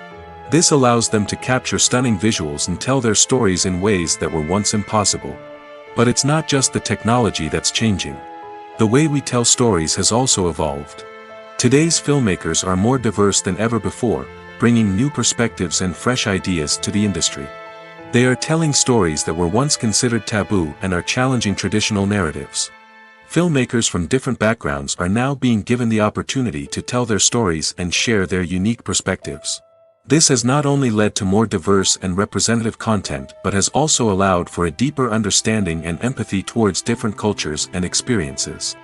This allows them to capture stunning visuals and tell their stories in ways that were once impossible. But it's not just the technology that's changing. The way we tell stories has also evolved. Today's filmmakers are more diverse than ever before, bringing new perspectives and fresh ideas to the industry. They are telling stories that were once considered taboo and are challenging traditional narratives. Filmmakers from different backgrounds are now being given the opportunity to tell their stories and share their unique perspectives. This has not only led to more diverse and representative content but has also allowed for a deeper understanding and empathy towards different cultures and experiences.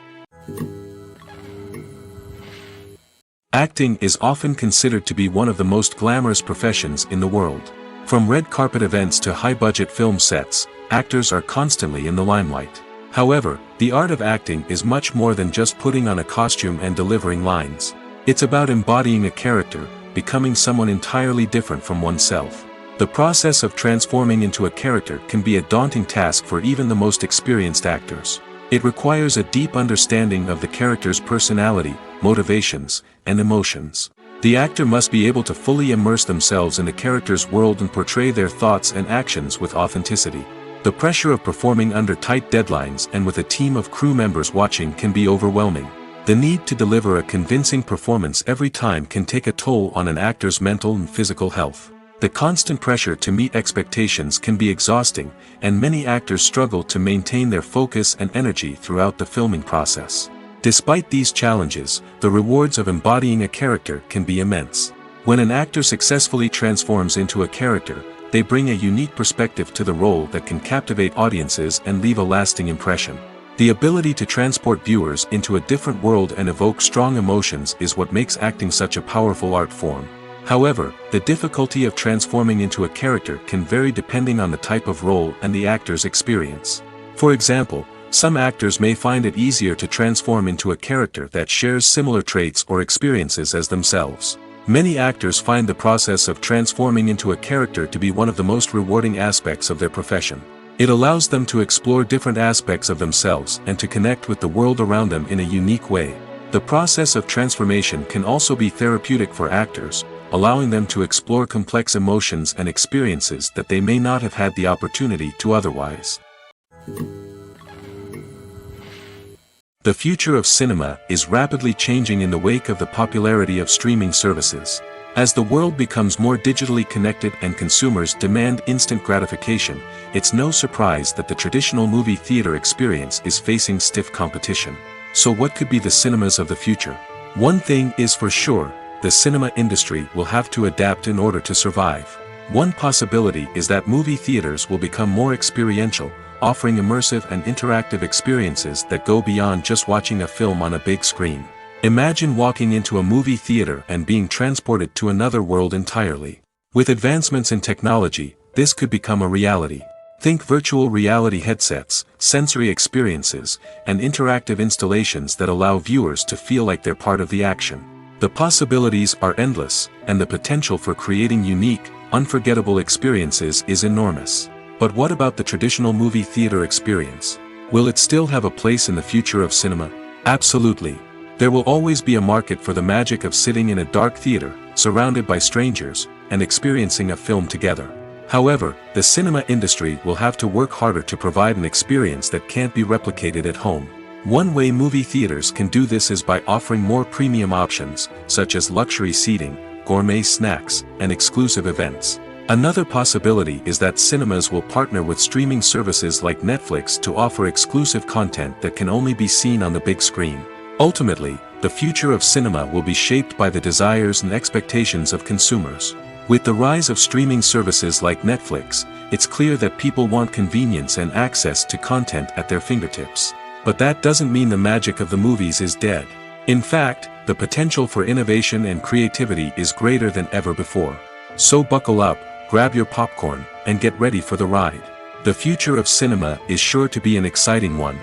Acting is often considered to be one of the most glamorous professions in the world. From red carpet events to high-budget film sets, actors are constantly in the limelight. However, the art of acting is much more than just putting on a costume and delivering lines. It's about embodying a character, becoming someone entirely different from oneself. The process of transforming into a character can be a daunting task for even the most experienced actors. It requires a deep understanding of the character's personality, motivations, and emotions. The actor must be able to fully immerse themselves in the character's world and portray their thoughts and actions with authenticity. The pressure of performing under tight deadlines and with a team of crew members watching can be overwhelming. The need to deliver a convincing performance every time can take a toll on an actor's mental and physical health. The constant pressure to meet expectations can be exhausting, and many actors struggle to maintain their focus and energy throughout the filming process. Despite these challenges, the rewards of embodying a character can be immense. When an actor successfully transforms into a character, they bring a unique perspective to the role that can captivate audiences and leave a lasting impression. The ability to transport viewers into a different world and evoke strong emotions is what makes acting such a powerful art form. However, the difficulty of transforming into a character can vary depending on the type of role and the actor's experience. For example, some actors may find it easier to transform into a character that shares similar traits or experiences as themselves. Many actors find the process of transforming into a character to be one of the most rewarding aspects of their profession. It allows them to explore different aspects of themselves and to connect with the world around them in a unique way. The process of transformation can also be therapeutic for actors, allowing them to explore complex emotions and experiences that they may not have had the opportunity to otherwise. The future of cinema is rapidly changing in the wake of the popularity of streaming services. As the world becomes more digitally connected and consumers demand instant gratification, it's no surprise that the traditional movie theater experience is facing stiff competition. So what could be the cinemas of the future? One thing is for sure, the cinema industry will have to adapt in order to survive. One possibility is that movie theaters will become more experiential, offering immersive and interactive experiences that go beyond just watching a film on a big screen. Imagine walking into a movie theater and being transported to another world entirely. With advancements in technology, this could become a reality. Think virtual reality headsets, sensory experiences, and interactive installations that allow viewers to feel like they're part of the action. The possibilities are endless, and the potential for creating unique, unforgettable experiences is enormous. But what about the traditional movie theater experience? Will it still have a place in the future of cinema? Absolutely. There will always be a market for the magic of sitting in a dark theater, surrounded by strangers, and experiencing a film together. However, the cinema industry will have to work harder to provide an experience that can't be replicated at home. One way movie theaters can do this is by offering more premium options, such as luxury seating, gourmet snacks, and exclusive events. Another possibility is that cinemas will partner with streaming services like Netflix to offer exclusive content that can only be seen on the big screen. Ultimately, the future of cinema will be shaped by the desires and expectations of consumers. With the rise of streaming services like Netflix, it's clear that people want convenience and access to content at their fingertips. But that doesn't mean the magic of the movies is dead. In fact, the potential for innovation and creativity is greater than ever before. So buckle up, grab your popcorn, and get ready for the ride. The future of cinema is sure to be an exciting one.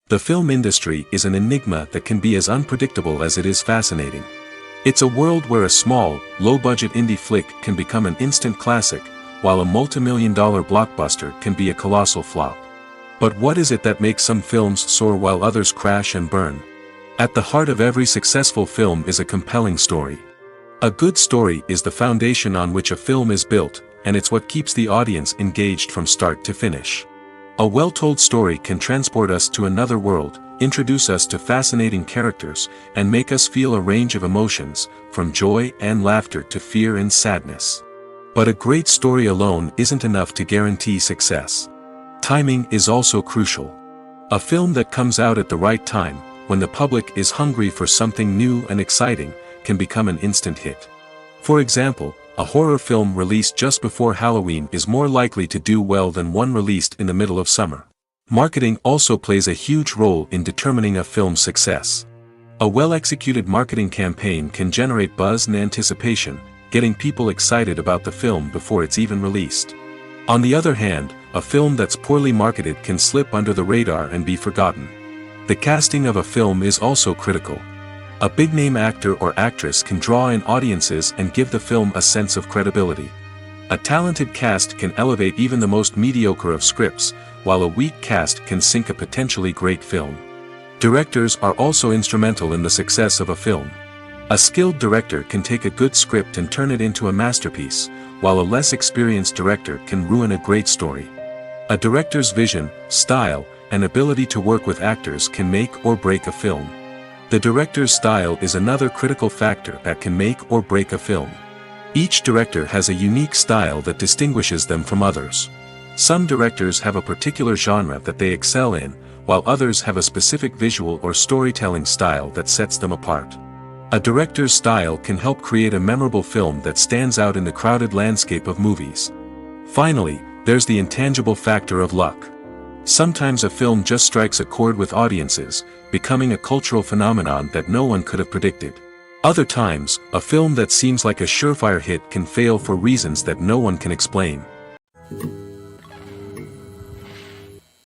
The film industry is an enigma that can be as unpredictable as it is fascinating. It's a world where a small, low-budget indie flick can become an instant classic, while a multi-million-dollar blockbuster can be a colossal flop. But what is it that makes some films soar while others crash and burn? At the heart of every successful film is a compelling story. A good story is the foundation on which a film is built, and it's what keeps the audience engaged from start to finish. A well-told story can transport us to another world, introduce us to fascinating characters, and make us feel a range of emotions, from joy and laughter to fear and sadness. But a great story alone isn't enough to guarantee success. Timing is also crucial. A film that comes out at the right time, when the public is hungry for something new and exciting, can become an instant hit. For example, a horror film released just before Halloween is more likely to do well than one released in the middle of summer. Marketing also plays a huge role in determining a film's success. A well-executed marketing campaign can generate buzz and anticipation, getting people excited about the film before it's even released. On the other hand, a film that's poorly marketed can slip under the radar and be forgotten. The casting of a film is also critical. A big-name actor or actress can draw in audiences and give the film a sense of credibility. A talented cast can elevate even the most mediocre of scripts, while a weak cast can sink a potentially great film. Directors are also instrumental in the success of a film. A skilled director can take a good script and turn it into a masterpiece, while a less experienced director can ruin a great story. A director's vision, style, and ability to work with actors can make or break a film. The director's style is another critical factor that can make or break a film. Each director has a unique style that distinguishes them from others. Some directors have a particular genre that they excel in, while others have a specific visual or storytelling style that sets them apart. A director's style can help create a memorable film that stands out in the crowded landscape of movies. Finally, there's the intangible factor of luck. Sometimes a film just strikes a chord with audiences, becoming a cultural phenomenon that no one could have predicted. Other times, a film that seems like a surefire hit can fail for reasons that no one can explain.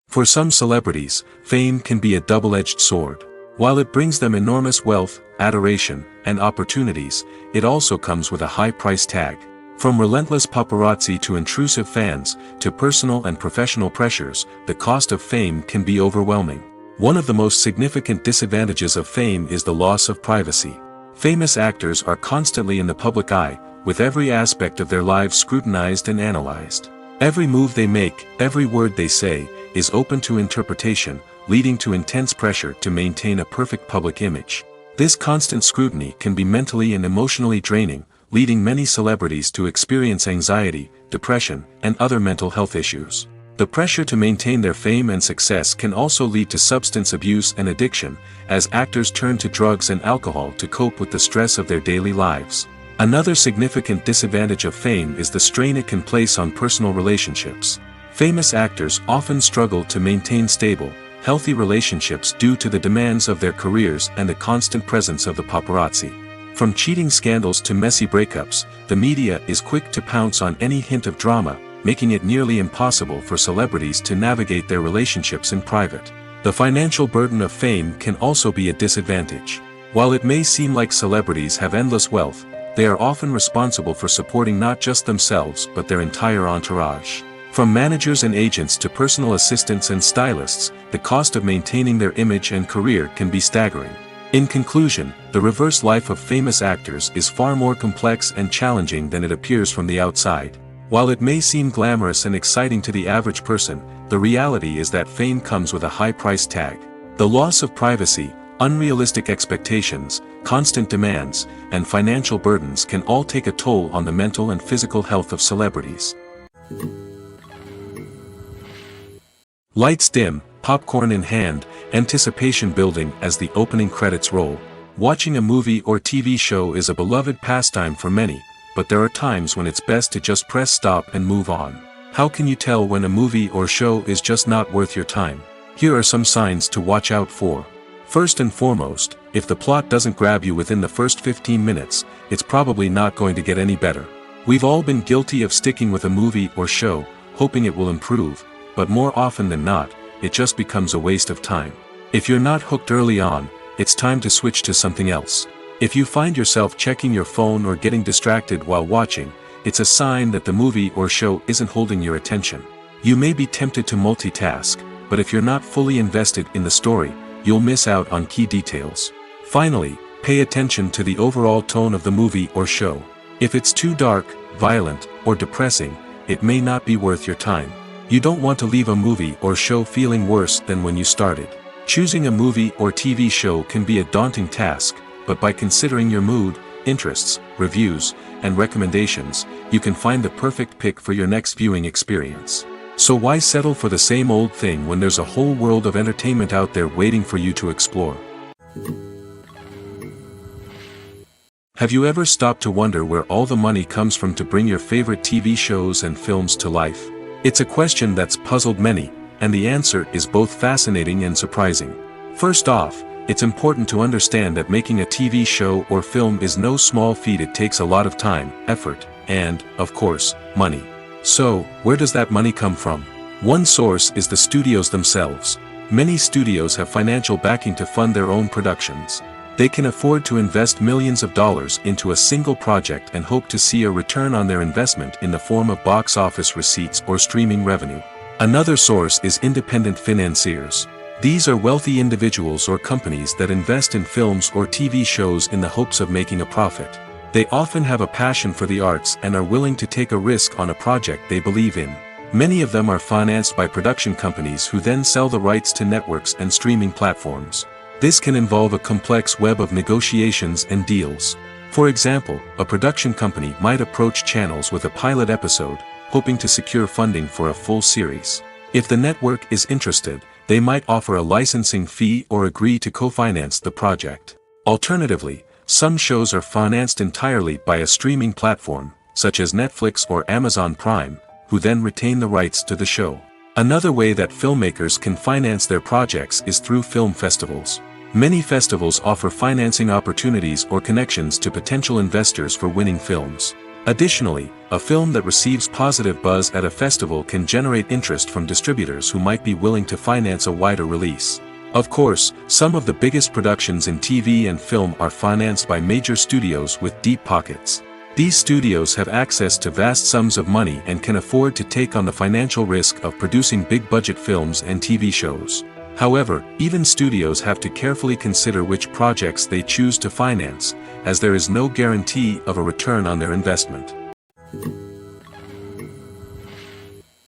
For some celebrities, fame can be a double-edged sword. While it brings them enormous wealth, adoration, and opportunities, it also comes with a high price tag. From relentless paparazzi to intrusive fans, to personal and professional pressures, the cost of fame can be overwhelming. One of the most significant disadvantages of fame is the loss of privacy. Famous actors are constantly in the public eye, with every aspect of their lives scrutinized and analyzed. Every move they make, every word they say, is open to interpretation, leading to intense pressure to maintain a perfect public image. This constant scrutiny can be mentally and emotionally draining, leading many celebrities to experience anxiety, depression, and other mental health issues. The pressure to maintain their fame and success can also lead to substance abuse and addiction, as actors turn to drugs and alcohol to cope with the stress of their daily lives. Another significant disadvantage of fame is the strain it can place on personal relationships. Famous actors often struggle to maintain stable, healthy relationships due to the demands of their careers and the constant presence of the paparazzi. From cheating scandals to messy breakups, the media is quick to pounce on any hint of drama, making it nearly impossible for celebrities to navigate their relationships in private. The financial burden of fame can also be a disadvantage. While it may seem like celebrities have endless wealth, they are often responsible for supporting not just themselves but their entire entourage. From managers and agents to personal assistants and stylists, the cost of maintaining their image and career can be staggering. In conclusion, the reverse life of famous actors is far more complex and challenging than it appears from the outside. While it may seem glamorous and exciting to the average person, the reality is that fame comes with a high price tag. The loss of privacy, unrealistic expectations, constant demands, and financial burdens can all take a toll on the mental and physical health of celebrities. Lights dim, popcorn in hand, anticipation building as the opening credits roll. Watching a movie or TV show is a beloved pastime for many, but there are times when it's best to just press stop and move on. How can you tell when a movie or show is just not worth your time? Here are some signs to watch out for. First and foremost, if the plot doesn't grab you within the first 15 minutes, it's probably not going to get any better. We've all been guilty of sticking with a movie or show, hoping it will improve, but more often than not, it just becomes a waste of time. If you're not hooked early on, it's time to switch to something else. If you find yourself checking your phone or getting distracted while watching, it's a sign that the movie or show isn't holding your attention. You may be tempted to multitask, but if you're not fully invested in the story, you'll miss out on key details. Finally, pay attention to the overall tone of the movie or show. If it's too dark, violent, or depressing, it may not be worth your time. You don't want to leave a movie or show feeling worse than when you started. Choosing a movie or TV show can be a daunting task, but by considering your mood, interests, reviews, and recommendations, you can find the perfect pick for your next viewing experience. So why settle for the same old thing when there's a whole world of entertainment out there waiting for you to explore? Have you ever stopped to wonder where all the money comes from to bring your favorite TV shows and films to life? It's a question that's puzzled many, and the answer is both fascinating and surprising. First off, it's important to understand that making a TV show or film is no small feat. It takes a lot of time, effort, and, of course, money. So, where does that money come from? One source is the studios themselves. Many studios have financial backing to fund their own productions. They can afford to invest millions of dollars into a single project and hope to see a return on their investment in the form of box office receipts or streaming revenue. Another source is independent financiers. These are wealthy individuals or companies that invest in films or TV shows in the hopes of making a profit. They often have a passion for the arts and are willing to take a risk on a project they believe in. Many of them are financed by production companies who then sell the rights to networks and streaming platforms. This can involve a complex web of negotiations and deals. For example, a production company might approach channels with a pilot episode, hoping to secure funding for a full series. If the network is interested, they might offer a licensing fee or agree to co-finance the project. Alternatively, some shows are financed entirely by a streaming platform, such as Netflix or Amazon Prime, who then retain the rights to the show. Another way that filmmakers can finance their projects is through film festivals. Many festivals offer financing opportunities or connections to potential investors for winning films. Additionally, a film that receives positive buzz at a festival can generate interest from distributors who might be willing to finance a wider release. Of course, some of the biggest productions in TV and film are financed by major studios with deep pockets. These studios have access to vast sums of money and can afford to take on the financial risk of producing big-budget films and TV shows. However, even studios have to carefully consider which projects they choose to finance, as there is no guarantee of a return on their investment.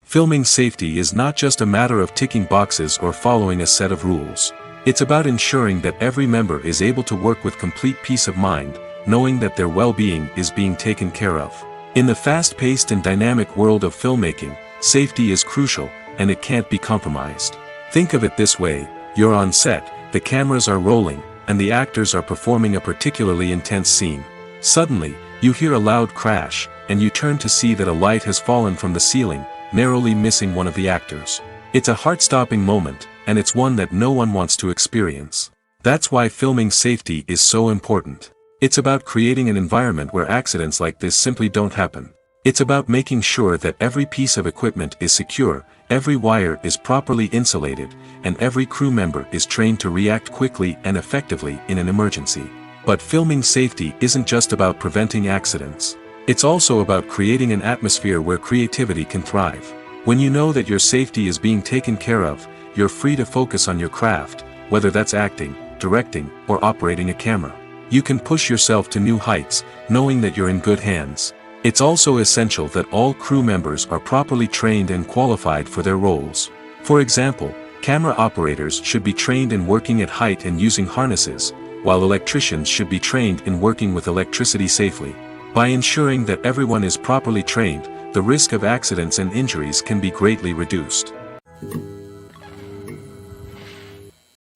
Filming safety is not just a matter of ticking boxes or following a set of rules. It's about ensuring that every member is able to work with complete peace of mind, knowing that their well-being is being taken care of. In the fast-paced and dynamic world of filmmaking, safety is crucial, and it can't be compromised. Think of it this way: you're on set, the cameras are rolling, and the actors are performing a particularly intense scene. Suddenly, you hear a loud crash, and you turn to see that a light has fallen from the ceiling, narrowly missing one of the actors. It's a heart-stopping moment, and it's one that no one wants to experience. That's why filming safety is so important. It's about creating an environment where accidents like this simply don't happen. It's about making sure that every piece of equipment is secure, every wire is properly insulated, and every crew member is trained to react quickly and effectively in an emergency. But filming safety isn't just about preventing accidents. It's also about creating an atmosphere where creativity can thrive. When you know that your safety is being taken care of, you're free to focus on your craft, whether that's acting, directing, or operating a camera. You can push yourself to new heights, knowing that you're in good hands. It's also essential that all crew members are properly trained and qualified for their roles. For example, camera operators should be trained in working at height and using harnesses, while electricians should be trained in working with electricity safely. By ensuring that everyone is properly trained, the risk of accidents and injuries can be greatly reduced.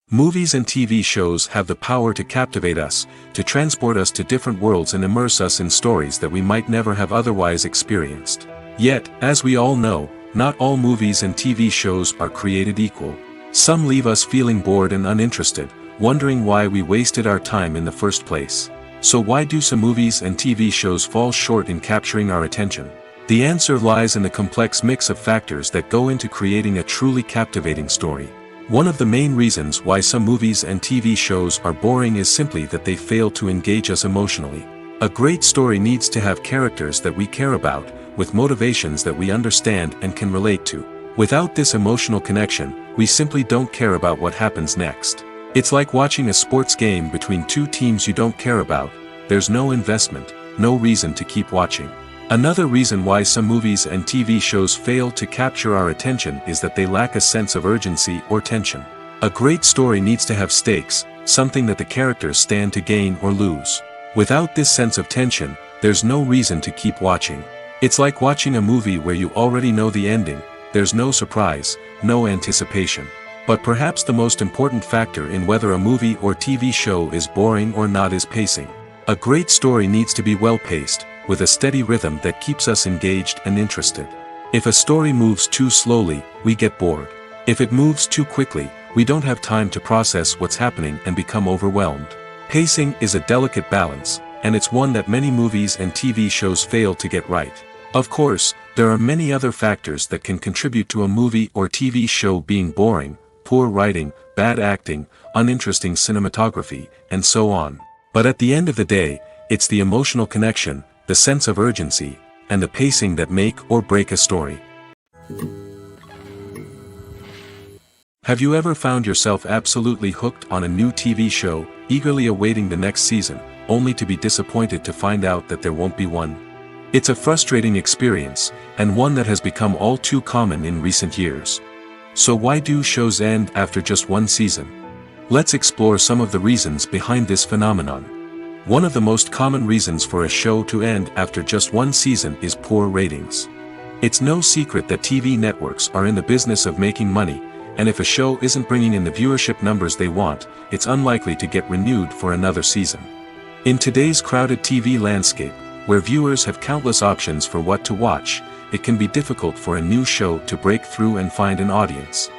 Movies and TV shows have the power to captivate us, to transport us to different worlds and immerse us in stories that we might never have otherwise experienced. Yet, as we all know, not all movies and TV shows are created equal. Some leave us feeling bored and uninterested, wondering why we wasted our time in the first place. So why do some movies and TV shows fall short in capturing our attention? The answer lies in the complex mix of factors that go into creating a truly captivating story. One of the main reasons why some movies and TV shows are boring is simply that they fail to engage us emotionally. A great story needs to have characters that we care about, with motivations that we understand and can relate to. Without this emotional connection, we simply don't care about what happens next. It's like watching a sports game between two teams you don't care about. There's no investment, no reason to keep watching. Another reason why some movies and TV shows fail to capture our attention is that they lack a sense of urgency or tension. A great story needs to have stakes, something that the characters stand to gain or lose. Without this sense of tension, there's no reason to keep watching. It's like watching a movie where you already know the ending. There's no surprise, no anticipation. But perhaps the most important factor in whether a movie or TV show is boring or not is pacing. A great story needs to be well-paced, with a steady rhythm that keeps us engaged and interested. If a story moves too slowly, we get bored. If it moves too quickly, we don't have time to process what's happening and become overwhelmed. Pacing is a delicate balance, and it's one that many movies and TV shows fail to get right. Of course, there are many other factors that can contribute to a movie or TV show being boring: poor writing, bad acting, uninteresting cinematography, and so on. But at the end of the day, it's the emotional connection, the sense of urgency, and the pacing that make or break a story. Have you ever found yourself absolutely hooked on a new TV show, eagerly awaiting the next season, only to be disappointed to find out that there won't be one? It's a frustrating experience, and one that has become all too common in recent years. So why do shows end after just one season? Let's explore some of the reasons behind this phenomenon. One of the most common reasons for a show to end after just one season is poor ratings. It's no secret that TV networks are in the business of making money, and if a show isn't bringing in the viewership numbers they want, it's unlikely to get renewed for another season. In today's crowded TV landscape, where viewers have countless options for what to watch, it can be difficult for a new show to break through and find an audience.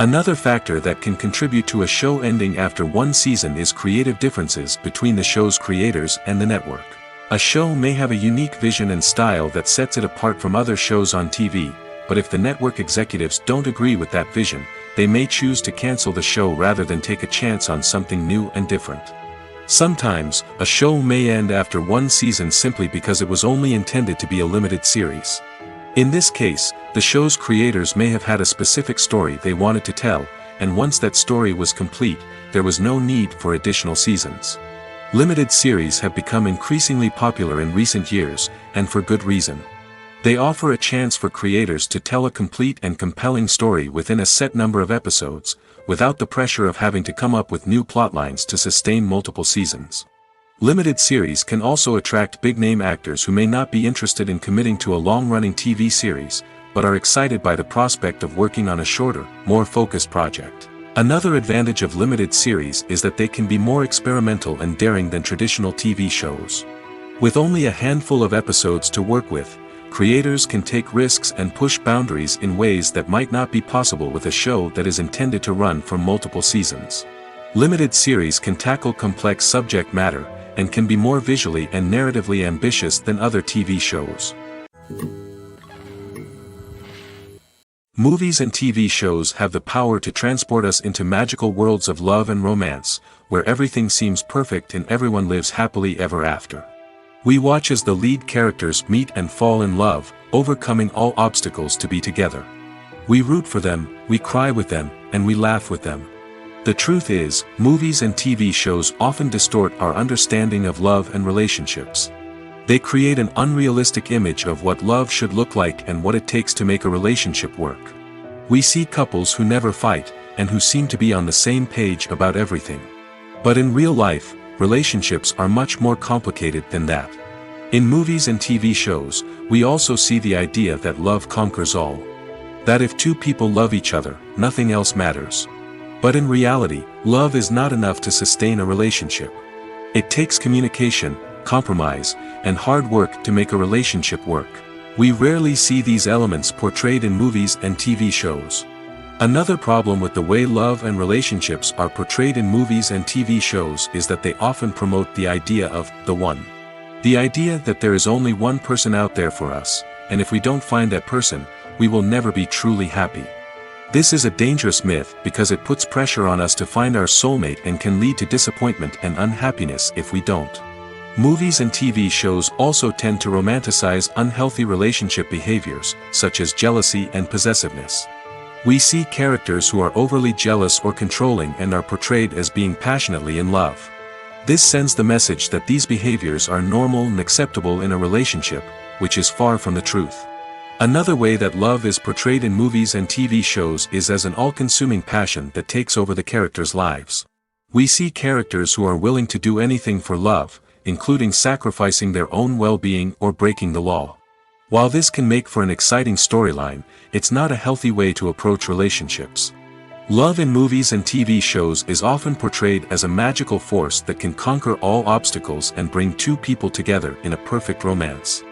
Another factor that can contribute to a show ending after one season is creative differences between the show's creators and the network. A show may have a unique vision and style that sets it apart from other shows on TV, but if the network executives don't agree with that vision, they may choose to cancel the show rather than take a chance on something new and different. Sometimes, a show may end after one season simply because it was only intended to be a limited series. In this case, the show's creators may have had a specific story they wanted to tell, and once that story was complete, there was no need for additional seasons. Limited series have become increasingly popular in recent years, and for good reason. They offer a chance for creators to tell a complete and compelling story within a set number of episodes, without the pressure of having to come up with new plotlines to sustain multiple seasons. Limited series can also attract big-name actors who may not be interested in committing to a long-running TV series, but are excited by the prospect of working on a shorter, more focused project. Another advantage of limited series is that they can be more experimental and daring than traditional TV shows. With only a handful of episodes to work with, creators can take risks and push boundaries in ways that might not be possible with a show that is intended to run for multiple seasons. Limited series can tackle complex subject matter, and can be more visually and narratively ambitious than other TV shows. Movies and TV shows have the power to transport us into magical worlds of love and romance, where everything seems perfect and everyone lives happily ever after. We watch as the lead characters meet and fall in love, overcoming all obstacles to be together. We root for them, we cry with them, and we laugh with them. The truth is, movies and TV shows often distort our understanding of love and relationships. They create an unrealistic image of what love should look like and what it takes to make a relationship work. We see couples who never fight, and who seem to be on the same page about everything. But in real life, relationships are much more complicated than that. In movies and TV shows, we also see the idea that love conquers all. That if two people love each other, nothing else matters. But in reality, love is not enough to sustain a relationship. It takes communication, compromise, and hard work to make a relationship work. We rarely see these elements portrayed in movies and TV shows. Another problem with the way love and relationships are portrayed in movies and TV shows is that they often promote the idea of the one. The idea that there is only one person out there for us, and if we don't find that person, we will never be truly happy. This is a dangerous myth because it puts pressure on us to find our soulmate and can lead to disappointment and unhappiness if we don't. Movies and TV shows also tend to romanticize unhealthy relationship behaviors, such as jealousy and possessiveness. We see characters who are overly jealous or controlling and are portrayed as being passionately in love. This sends the message that these behaviors are normal and acceptable in a relationship, which is far from the truth. Another way that love is portrayed in movies and TV shows is as an all-consuming passion that takes over the characters' lives. We see characters who are willing to do anything for love, including sacrificing their own well-being or breaking the law. While this can make for an exciting storyline, it's not a healthy way to approach relationships. Love in movies and TV shows is often portrayed as a magical force that can conquer all obstacles and bring two people together in a perfect romance.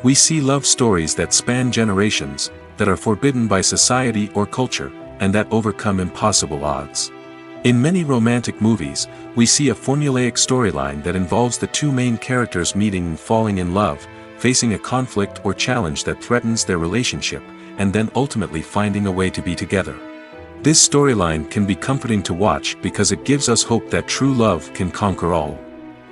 We see love stories that span generations, that are forbidden by society or culture, and that overcome impossible odds. In many romantic movies, we see a formulaic storyline that involves the two main characters meeting and falling in love, facing a conflict or challenge that threatens their relationship, and then ultimately finding a way to be together. This storyline can be comforting to watch because it gives us hope that true love can conquer all.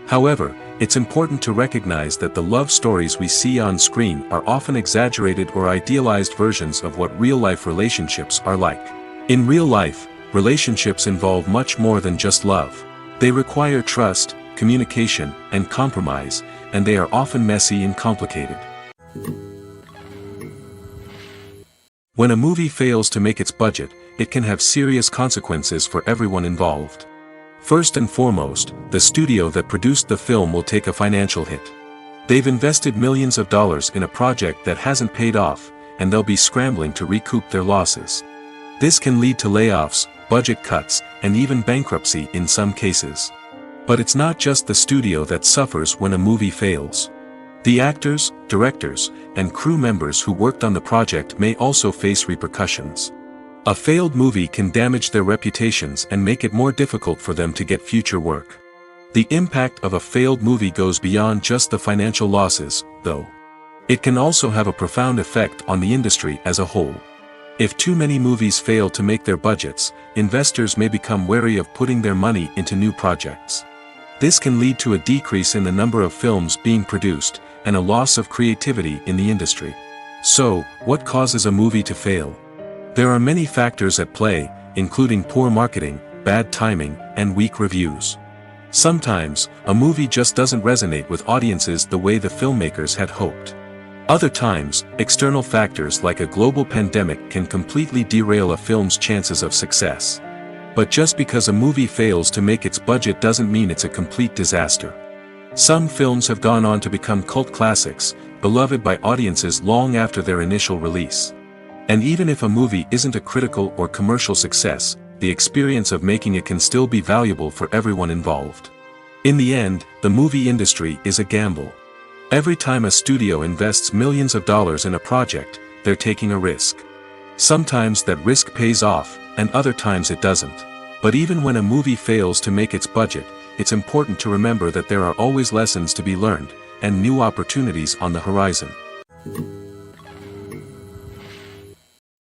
However, it's important to recognize that the love stories we see on screen are often exaggerated or idealized versions of what real-life relationships are like. In real life, relationships involve much more than just love. They require trust, communication, and compromise, and they are often messy and complicated. When a movie fails to make its budget, it can have serious consequences for everyone involved. First and foremost, the studio that produced the film will take a financial hit. They've invested millions of dollars in a project that hasn't paid off, and they'll be scrambling to recoup their losses. This can lead to layoffs, budget cuts, and even bankruptcy in some cases. But it's not just the studio that suffers when a movie fails. The actors, directors, and crew members who worked on the project may also face repercussions. A failed movie can damage their reputations and make it more difficult for them to get future work. The impact of a failed movie goes beyond just the financial losses, though. It can also have a profound effect on the industry as a whole. If too many movies fail to make their budgets, investors may become wary of putting their money into new projects. This can lead to a decrease in the number of films being produced, and a loss of creativity in the industry. So, what causes a movie to fail? There are many factors at play, including poor marketing, bad timing, and weak reviews. Sometimes, a movie just doesn't resonate with audiences the way the filmmakers had hoped. Other times, external factors like a global pandemic can completely derail a film's chances of success. But just because a movie fails to make its budget doesn't mean it's a complete disaster. Some films have gone on to become cult classics, beloved by audiences long after their initial release. And even if a movie isn't a critical or commercial success, the experience of making it can still be valuable for everyone involved. In the end, the movie industry is a gamble. Every time a studio invests millions of dollars in a project, they're taking a risk. Sometimes that risk pays off, and other times it doesn't. But even when a movie fails to make its budget, it's important to remember that there are always lessons to be learned, and new opportunities on the horizon.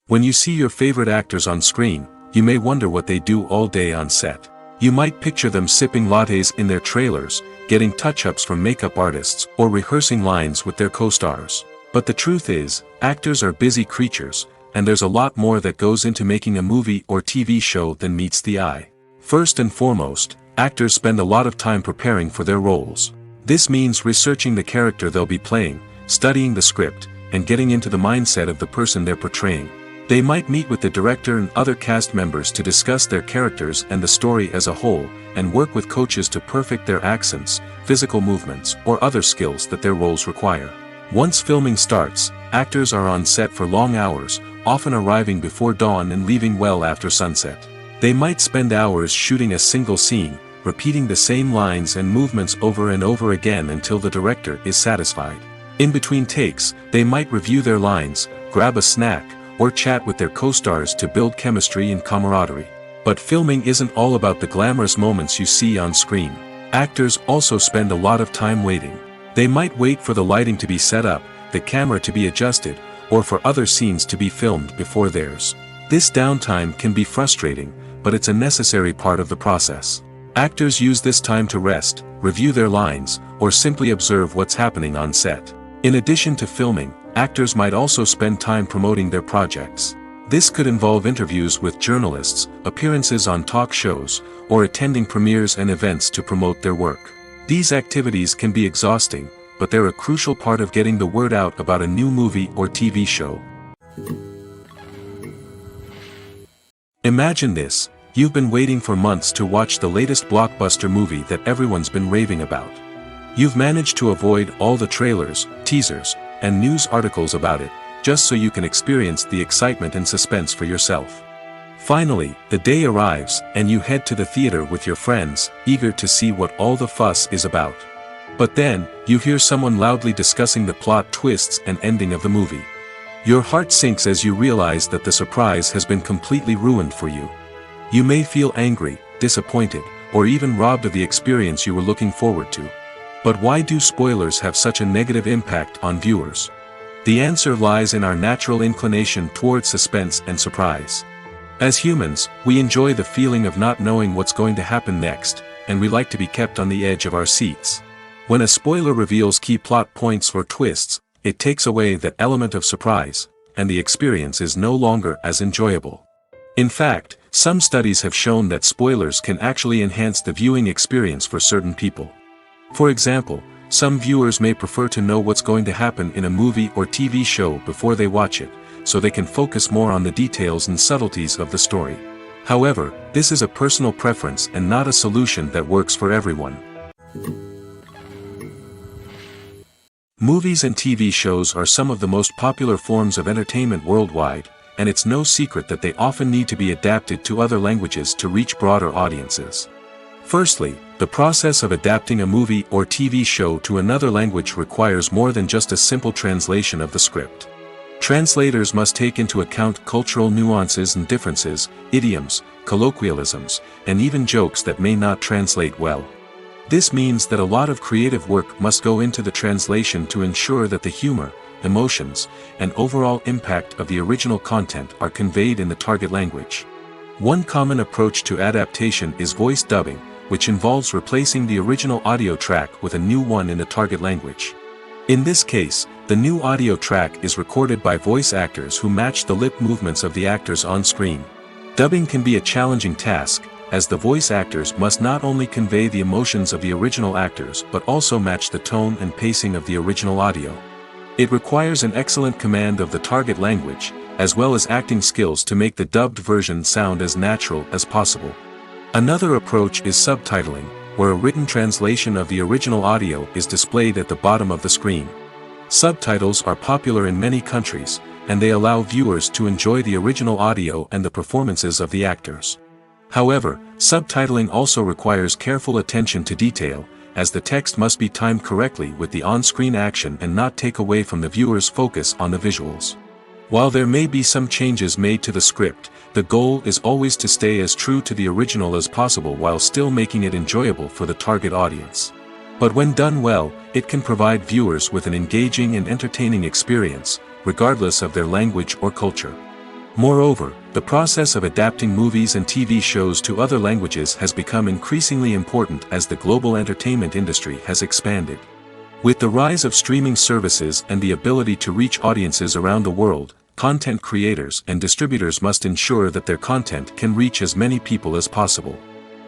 When you see your favorite actors on screen, you may wonder what they do all day on set. You might picture them sipping lattes in their trailers, getting touch-ups from makeup artists, or rehearsing lines with their co-stars. But the truth is, actors are busy creatures, and there's a lot more that goes into making a movie or TV show than meets the eye. First and foremost, actors spend a lot of time preparing for their roles. This means researching the character they'll be playing, studying the script, and getting into the mindset of the person they're portraying. They might meet with the director and other cast members to discuss their characters and the story as a whole, and work with coaches to perfect their accents, physical movements, or other skills that their roles require. Once filming starts, actors are on set for long hours, often arriving before dawn and leaving well after sunset. They might spend hours shooting a single scene, repeating the same lines and movements over and over again until the director is satisfied. In between takes, they might review their lines, grab a snack, or chat with their co-stars to build chemistry and camaraderie. But filming isn't all about the glamorous moments you see on screen. Actors also spend a lot of time waiting. They might wait for the lighting to be set up, the camera to be adjusted, or for other scenes to be filmed before theirs. This downtime can be frustrating, but it's a necessary part of the process. Actors use this time to rest, review their lines, or simply observe what's happening on set. In addition to filming, actors might also spend time promoting their projects. This could involve interviews with journalists, appearances on talk shows, or attending premieres and events to promote their work. These activities can be exhausting, but they're a crucial part of getting the word out about a new movie or TV show. Imagine this: you've been waiting for months to watch the latest blockbuster movie that everyone's been raving about. You've managed to avoid all the trailers, teasers, and news articles about it, just so you can experience the excitement and suspense for yourself. Finally, the day arrives, and you head to the theater with your friends, eager to see what all the fuss is about. But then, you hear someone loudly discussing the plot twists and ending of the movie. Your heart sinks as you realize that the surprise has been completely ruined for you. You may feel angry, disappointed, or even robbed of the experience you were looking forward to. But why do spoilers have such a negative impact on viewers? The answer lies in our natural inclination toward suspense and surprise. As humans, we enjoy the feeling of not knowing what's going to happen next, and we like to be kept on the edge of our seats. When a spoiler reveals key plot points or twists, it takes away that element of surprise, and the experience is no longer as enjoyable. In fact, some studies have shown that spoilers can actually enhance the viewing experience for certain people. For example, some viewers may prefer to know what's going to happen in a movie or TV show before they watch it, so they can focus more on the details and subtleties of the story. However, this is a personal preference and not a solution that works for everyone. Movies and TV shows are some of the most popular forms of entertainment worldwide, and it's no secret that they often need to be adapted to other languages to reach broader audiences. Firstly, the process of adapting a movie or TV show to another language requires more than just a simple translation of the script. Translators must take into account cultural nuances and differences, idioms, colloquialisms, and even jokes that may not translate well. This means that a lot of creative work must go into the translation to ensure that the humor, emotions, and overall impact of the original content are conveyed in the target language. One common approach to adaptation is voice dubbing, which involves replacing the original audio track with a new one in the target language. In this case, the new audio track is recorded by voice actors who match the lip movements of the actors on screen. Dubbing can be a challenging task, as the voice actors must not only convey the emotions of the original actors but also match the tone and pacing of the original audio. It requires an excellent command of the target language, as well as acting skills to make the dubbed version sound as natural as possible. Another approach is subtitling, where a written translation of the original audio is displayed at the bottom of the screen. Subtitles are popular in many countries, and they allow viewers to enjoy the original audio and the performances of the actors. However, subtitling also requires careful attention to detail, as the text must be timed correctly with the on-screen action and not take away from the viewer's focus on the visuals. While there may be some changes made to the script, the goal is always to stay as true to the original as possible while still making it enjoyable for the target audience. But when done well, it can provide viewers with an engaging and entertaining experience, regardless of their language or culture. Moreover, the process of adapting movies and TV shows to other languages has become increasingly important as the global entertainment industry has expanded. With the rise of streaming services and the ability to reach audiences around the world, content creators and distributors must ensure that their content can reach as many people as possible.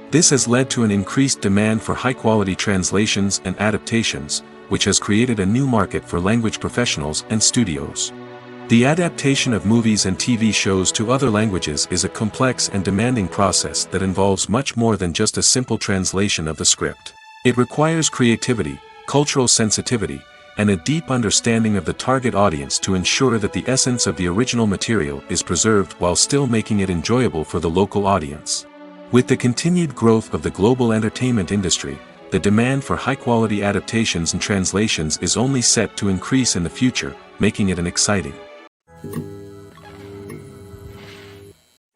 This has led to an increased demand for high-quality translations and adaptations, which has created a new market for language professionals and studios. The adaptation of movies and TV shows to other languages is a complex and demanding process that involves much more than just a simple translation of the script. It requires creativity, cultural sensitivity, and a deep understanding of the target audience to ensure that the essence of the original material is preserved while still making it enjoyable for the local audience. With the continued growth of the global entertainment industry, the demand for high-quality adaptations and translations is only set to increase in the future, making it an exciting.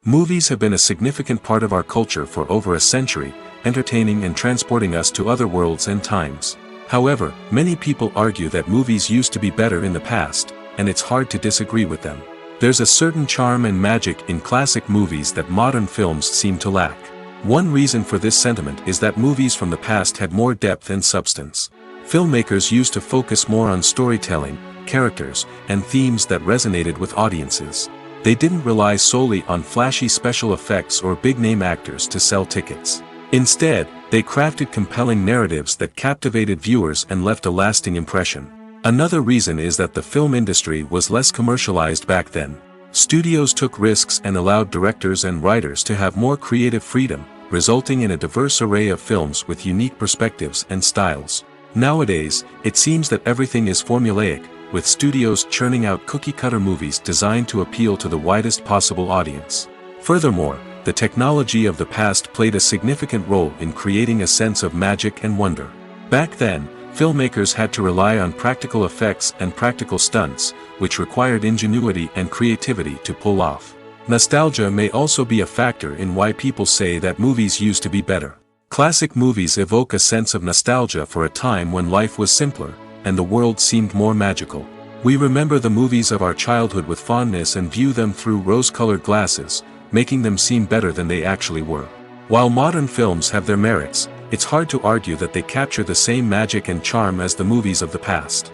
Movies have been a significant part of our culture for over a century, entertaining and transporting us to other worlds and times. However, many people argue that movies used to be better in the past, and it's hard to disagree with them. There's a certain charm and magic in classic movies that modern films seem to lack. One reason for this sentiment is that movies from the past had more depth and substance. Filmmakers used to focus more on storytelling, characters, and themes that resonated with audiences. They didn't rely solely on flashy special effects or big-name actors to sell tickets. Instead, they crafted compelling narratives that captivated viewers and left a lasting impression. Another reason is that the film industry was less commercialized back then. Studios took risks and allowed directors and writers to have more creative freedom, resulting in a diverse array of films with unique perspectives and styles. Nowadays, it seems that everything is formulaic, with studios churning out cookie-cutter movies designed to appeal to the widest possible audience. Furthermore, the technology of the past played a significant role in creating a sense of magic and wonder. Back then, filmmakers had to rely on practical effects and practical stunts, which required ingenuity and creativity to pull off. Nostalgia may also be a factor in why people say that movies used to be better. Classic movies evoke a sense of nostalgia for a time when life was simpler, and the world seemed more magical. We remember the movies of our childhood with fondness and view them through rose-colored glasses, making them seem better than they actually were. While modern films have their merits, it's hard to argue that they capture the same magic and charm as the movies of the past.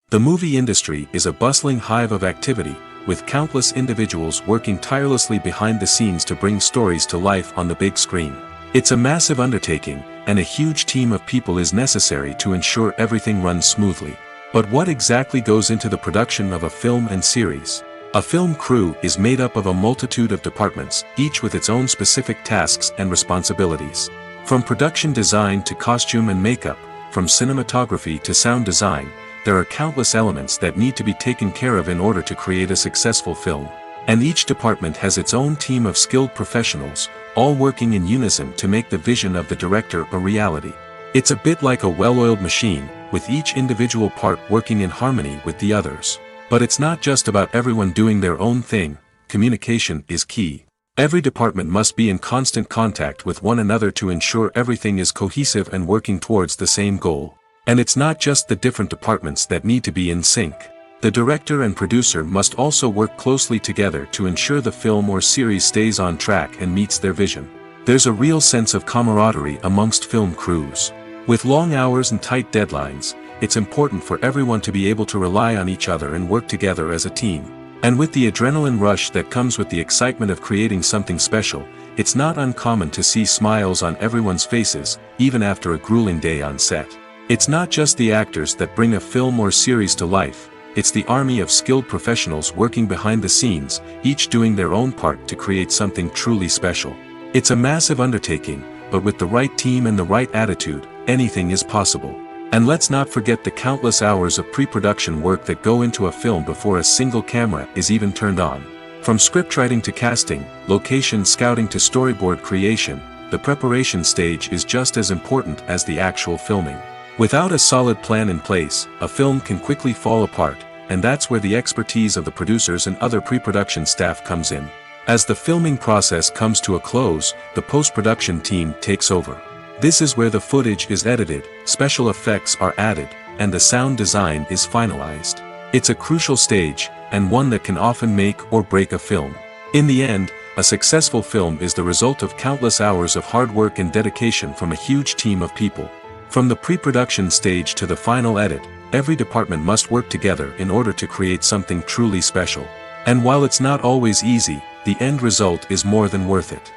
The movie industry is a bustling hive of activity, with countless individuals working tirelessly behind the scenes to bring stories to life on the big screen. It's a massive undertaking, and a huge team of people is necessary to ensure everything runs smoothly. But what exactly goes into the production of a film and series? A film crew is made up of a multitude of departments, each with its own specific tasks and responsibilities. From production design to costume and makeup, from cinematography to sound design, there are countless elements that need to be taken care of in order to create a successful film. And each department has its own team of skilled professionals, all working in unison to make the vision of the director a reality. It's a bit like a well-oiled machine, with each individual part working in harmony with the others. But it's not just about everyone doing their own thing. Communication is key. Every department must be in constant contact with one another to ensure everything is cohesive and working towards the same goal. And it's not just the different departments that need to be in sync. The director and producer must also work closely together to ensure the film or series stays on track and meets their vision. There's a real sense of camaraderie amongst film crews. With long hours and tight deadlines, it's important for everyone to be able to rely on each other and work together as a team. And with the adrenaline rush that comes with the excitement of creating something special, it's not uncommon to see smiles on everyone's faces, even after a grueling day on set. It's not just the actors that bring a film or series to life, it's the army of skilled professionals working behind the scenes, each doing their own part to create something truly special. It's a massive undertaking, but with the right team and the right attitude, anything is possible. And let's not forget the countless hours of pre-production work that go into a film before a single camera is even turned on. From scriptwriting to casting, location scouting to storyboard creation, the preparation stage is just as important as the actual filming. Without a solid plan in place, a film can quickly fall apart, and that's where the expertise of the producers and other pre-production staff comes in. As the filming process comes to a close, the post-production team takes over. This is where the footage is edited, special effects are added, and the sound design is finalized. It's a crucial stage, and one that can often make or break a film. In the end, a successful film is the result of countless hours of hard work and dedication from a huge team of people. From the pre-production stage to the final edit, every department must work together in order to create something truly special. And while it's not always easy, the end result is more than worth it.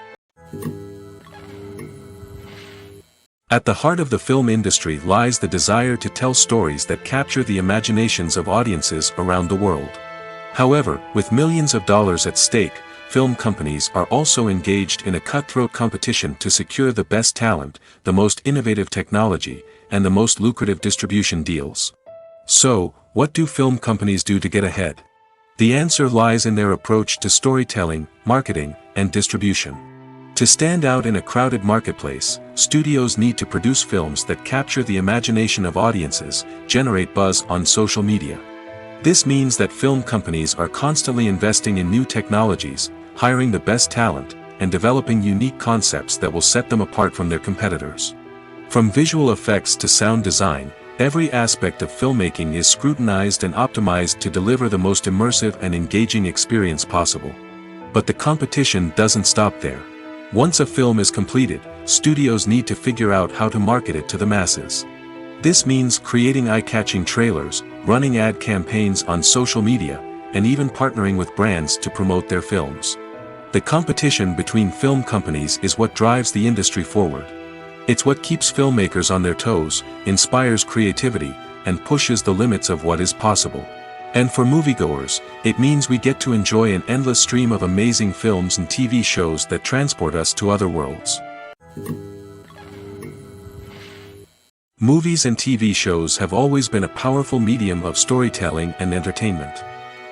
At the heart of the film industry lies the desire to tell stories that capture the imaginations of audiences around the world. However, with millions of dollars at stake, film companies are also engaged in a cutthroat competition to secure the best talent, the most innovative technology, and the most lucrative distribution deals. So, what do film companies do to get ahead? The answer lies in their approach to storytelling, marketing, and distribution. To stand out in a crowded marketplace, studios need to produce films that capture the imagination of audiences, generate buzz on social media. This means that film companies are constantly investing in new technologies, hiring the best talent, and developing unique concepts that will set them apart from their competitors. From visual effects to sound design, every aspect of filmmaking is scrutinized and optimized to deliver the most immersive and engaging experience possible. But the competition doesn't stop there. Once a film is completed, studios need to figure out how to market it to the masses. This means creating eye-catching trailers, running ad campaigns on social media, and even partnering with brands to promote their films. The competition between film companies is what drives the industry forward. It's what keeps filmmakers on their toes, inspires creativity, and pushes the limits of what is possible. And for moviegoers, it means we get to enjoy an endless stream of amazing films and TV shows that transport us to other worlds. Movies and TV shows have always been a powerful medium of storytelling and entertainment.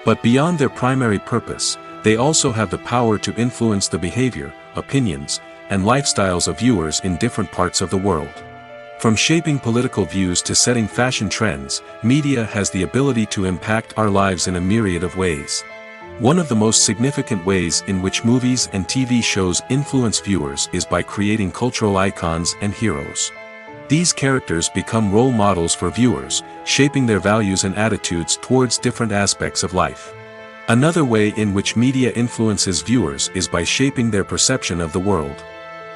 But beyond their primary purpose, they also have the power to influence the behavior, opinions, and lifestyles of viewers in different parts of the world. From shaping political views to setting fashion trends, media has the ability to impact our lives in a myriad of ways. One of the most significant ways in which movies and TV shows influence viewers is by creating cultural icons and heroes. These characters become role models for viewers, shaping their values and attitudes towards different aspects of life. Another way in which media influences viewers is by shaping their perception of the world.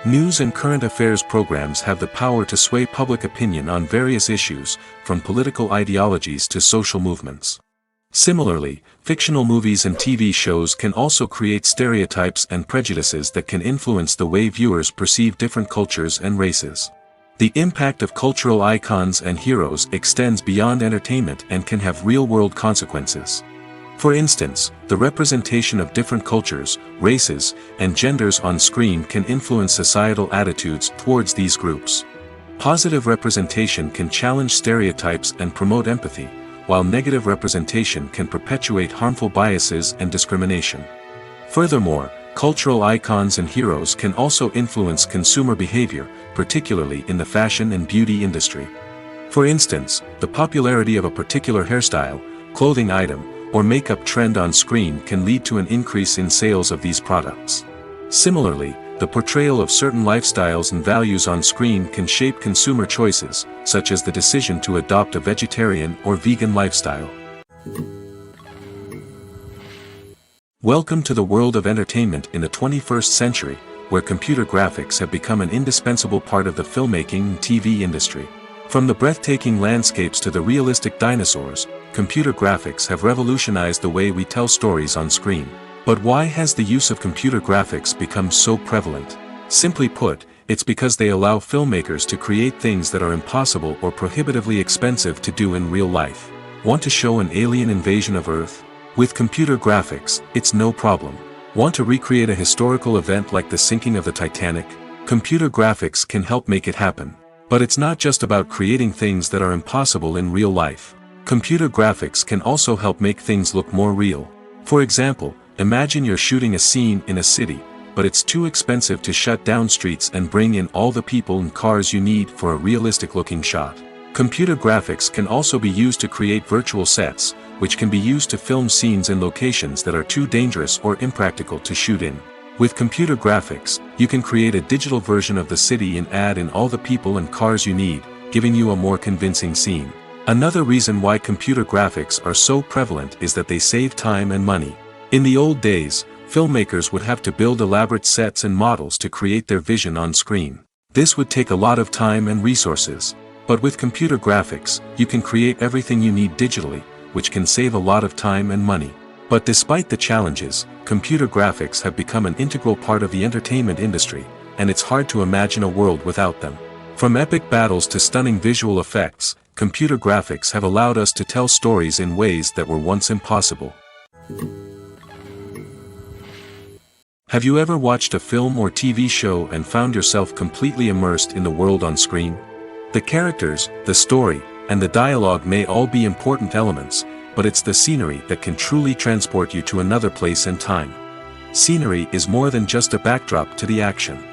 News and current affairs programs have the power to sway public opinion on various issues, from political ideologies to social movements. Similarly, fictional movies and TV shows can also create stereotypes and prejudices that can influence the way viewers perceive different cultures and races. The impact of cultural icons and heroes extends beyond entertainment and can have real-world consequences. For instance, the representation of different cultures, races, and genders on screen can influence societal attitudes towards these groups. Positive representation can challenge stereotypes and promote empathy, while negative representation can perpetuate harmful biases and discrimination. Furthermore, cultural icons and heroes can also influence consumer behavior, particularly in the fashion and beauty industry. For instance, the popularity of a particular hairstyle, clothing item, or makeup trend on screen can lead to an increase in sales of these products. Similarly, the portrayal of certain lifestyles and values on screen can shape consumer choices, such as the decision to adopt a vegetarian or vegan lifestyle. Welcome to the world of entertainment in the 21st century, where computer graphics have become an indispensable part of the filmmaking and TV industry. From the breathtaking landscapes to the realistic dinosaurs, computer graphics have revolutionized the way we tell stories on screen. But why has the use of computer graphics become so prevalent? Simply put, it's because they allow filmmakers to create things that are impossible or prohibitively expensive to do in real life. Want to show an alien invasion of Earth? With computer graphics, it's no problem. Want to recreate a historical event like the sinking of the Titanic? Computer graphics can help make it happen. But it's not just about creating things that are impossible in real life. Computer graphics can also help make things look more real. For example, imagine you're shooting a scene in a city, but it's too expensive to shut down streets and bring in all the people and cars you need for a realistic-looking shot. Computer graphics can also be used to create virtual sets, which can be used to film scenes in locations that are too dangerous or impractical to shoot in. With computer graphics, you can create a digital version of the city and add in all the people and cars you need, giving you a more convincing scene. Another reason why computer graphics are so prevalent is that they save time and money. In the old days, filmmakers would have to build elaborate sets and models to create their vision on screen. This would take a lot of time and resources. But with computer graphics, you can create everything you need digitally, which can save a lot of time and money. But despite the challenges, computer graphics have become an integral part of the entertainment industry, and it's hard to imagine a world without them. From epic battles to stunning visual effects, computer graphics have allowed us to tell stories in ways that were once impossible. Have you ever watched a film or TV show and found yourself completely immersed in the world on screen? The characters, the story, and the dialogue may all be important elements, but it's the scenery that can truly transport you to another place and time. Scenery is more than just a backdrop to the action.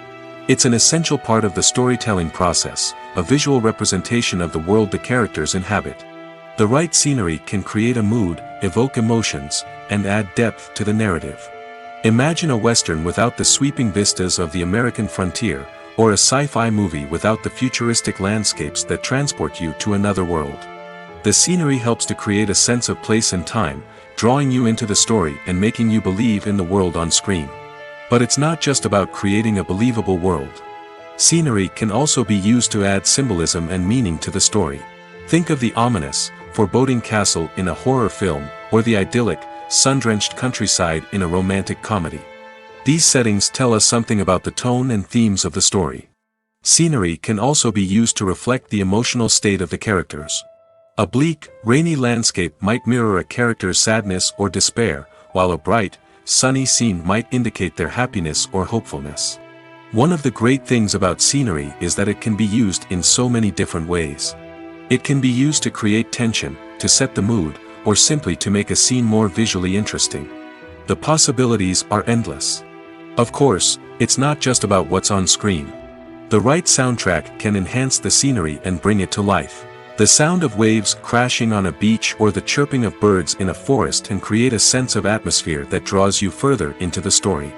It's an essential part of the storytelling process, a visual representation of the world the characters inhabit. The right scenery can create a mood, evoke emotions, and add depth to the narrative. Imagine a Western without the sweeping vistas of the American frontier, or a sci-fi movie without the futuristic landscapes that transport you to another world. The scenery helps to create a sense of place and time, drawing you into the story and making you believe in the world on screen. But it's not just about creating a believable world. Scenery can also be used to add symbolism and meaning to the story. Think of the ominous, foreboding castle in a horror film, or the idyllic, sun-drenched countryside in a romantic comedy. These settings tell us something about the tone and themes of the story. Scenery can also be used to reflect the emotional state of the characters. A bleak, rainy landscape might mirror a character's sadness or despair, while a bright, sunny scene might indicate their happiness or hopefulness. One of the great things about scenery is that it can be used in so many different ways. It can be used to create tension, to set the mood, or simply to make a scene more visually interesting. The possibilities are endless. Of course, it's not just about what's on screen. The right soundtrack can enhance the scenery and bring it to life. The sound of waves crashing on a beach or the chirping of birds in a forest can create a sense of atmosphere that draws you further into the story.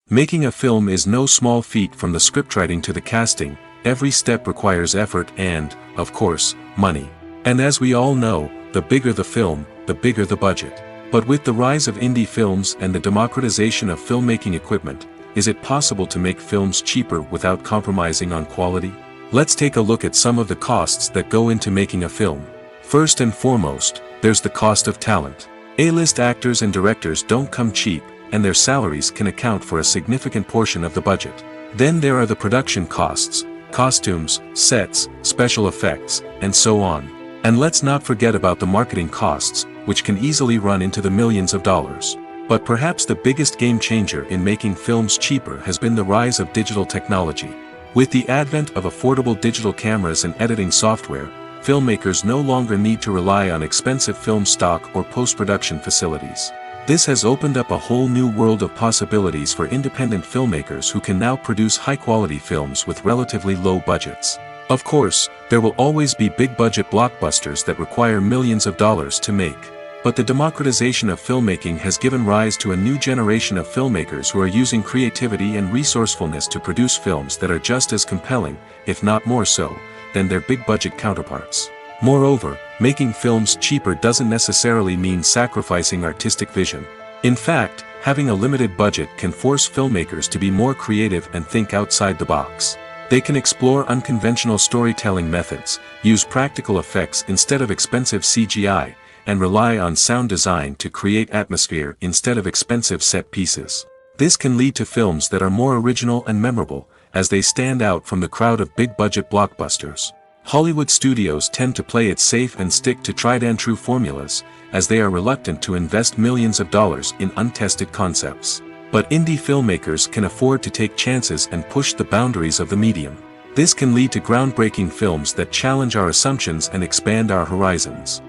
Making a film is no small feat. From the scriptwriting to the casting, every step requires effort and, of course, money. And as we all know, the bigger the film, the bigger the budget. But with the rise of indie films and the democratization of filmmaking equipment, is it possible to make films cheaper without compromising on quality? Let's take a look at some of the costs that go into making a film. First and foremost, there's the cost of talent. A-list actors and directors don't come cheap, and their salaries can account for a significant portion of the budget. Then there are the production costs, costumes, sets, special effects, and so on. And let's not forget about the marketing costs, which can easily run into the millions of dollars. But perhaps the biggest game changer in making films cheaper has been the rise of digital technology. With the advent of affordable digital cameras and editing software, filmmakers no longer need to rely on expensive film stock or post-production facilities. This has opened up a whole new world of possibilities for independent filmmakers who can now produce high-quality films with relatively low budgets. Of course, there will always be big-budget blockbusters that require millions of dollars to make. But the democratization of filmmaking has given rise to a new generation of filmmakers who are using creativity and resourcefulness to produce films that are just as compelling, if not more so, than their big-budget counterparts. Moreover, making films cheaper doesn't necessarily mean sacrificing artistic vision. In fact, having a limited budget can force filmmakers to be more creative and think outside the box. They can explore unconventional storytelling methods, use practical effects instead of expensive CGI, and rely on sound design to create atmosphere instead of expensive set pieces. This can lead to films that are more original and memorable, as they stand out from the crowd of big-budget blockbusters. Hollywood studios tend to play it safe and stick to tried-and-true formulas, as they are reluctant to invest millions of dollars in untested concepts. But indie filmmakers can afford to take chances and push the boundaries of the medium. This can lead to groundbreaking films that challenge our assumptions and expand our horizons.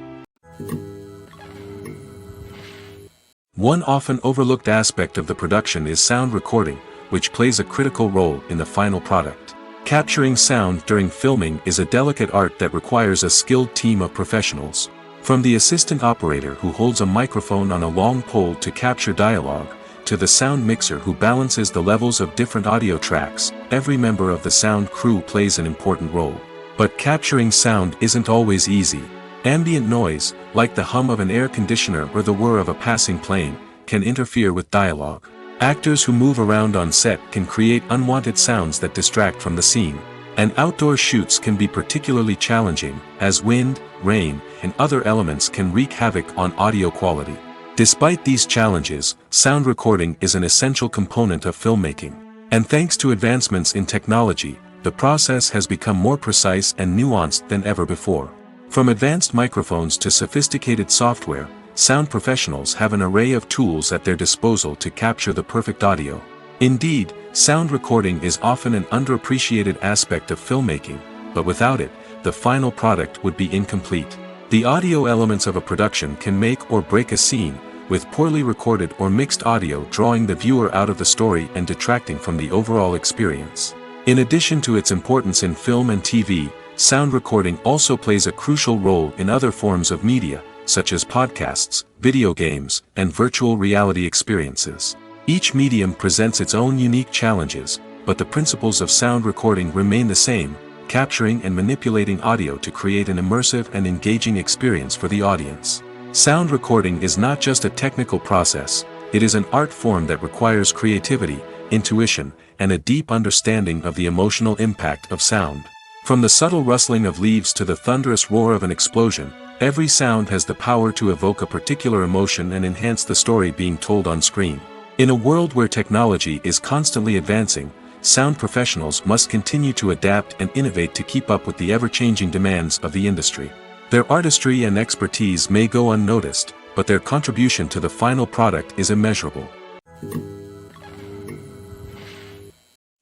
One often overlooked aspect of the production is sound recording, which plays a critical role in the final product. Capturing sound during filming is a delicate art that requires a skilled team of professionals. From the assistant operator who holds a microphone on a long pole to capture dialogue, to the sound mixer who balances the levels of different audio tracks, every member of the sound crew plays an important role. But capturing sound isn't always easy. Ambient noise, like the hum of an air conditioner or the whir of a passing plane, can interfere with dialogue. Actors who move around on set can create unwanted sounds that distract from the scene. And outdoor shoots can be particularly challenging, as wind, rain, and other elements can wreak havoc on audio quality. Despite these challenges, sound recording is an essential component of filmmaking. And thanks to advancements in technology, the process has become more precise and nuanced than ever before. From advanced microphones to sophisticated software, sound professionals have an array of tools at their disposal to capture the perfect audio. Indeed, sound recording is often an underappreciated aspect of filmmaking, but without it, the final product would be incomplete. The audio elements of a production can make or break a scene, with poorly recorded or mixed audio drawing the viewer out of the story and detracting from the overall experience. In addition to its importance in film and TV, sound recording also plays a crucial role in other forms of media, such as podcasts, video games, and virtual reality experiences. Each medium presents its own unique challenges, but the principles of sound recording remain the same, capturing and manipulating audio to create an immersive and engaging experience for the audience. Sound recording is not just a technical process, it is an art form that requires creativity, intuition, and a deep understanding of the emotional impact of sound. From the subtle rustling of leaves to the thunderous roar of an explosion, every sound has the power to evoke a particular emotion and enhance the story being told on screen. In a world where technology is constantly advancing, sound professionals must continue to adapt and innovate to keep up with the ever-changing demands of the industry. Their artistry and expertise may go unnoticed, but their contribution to the final product is immeasurable.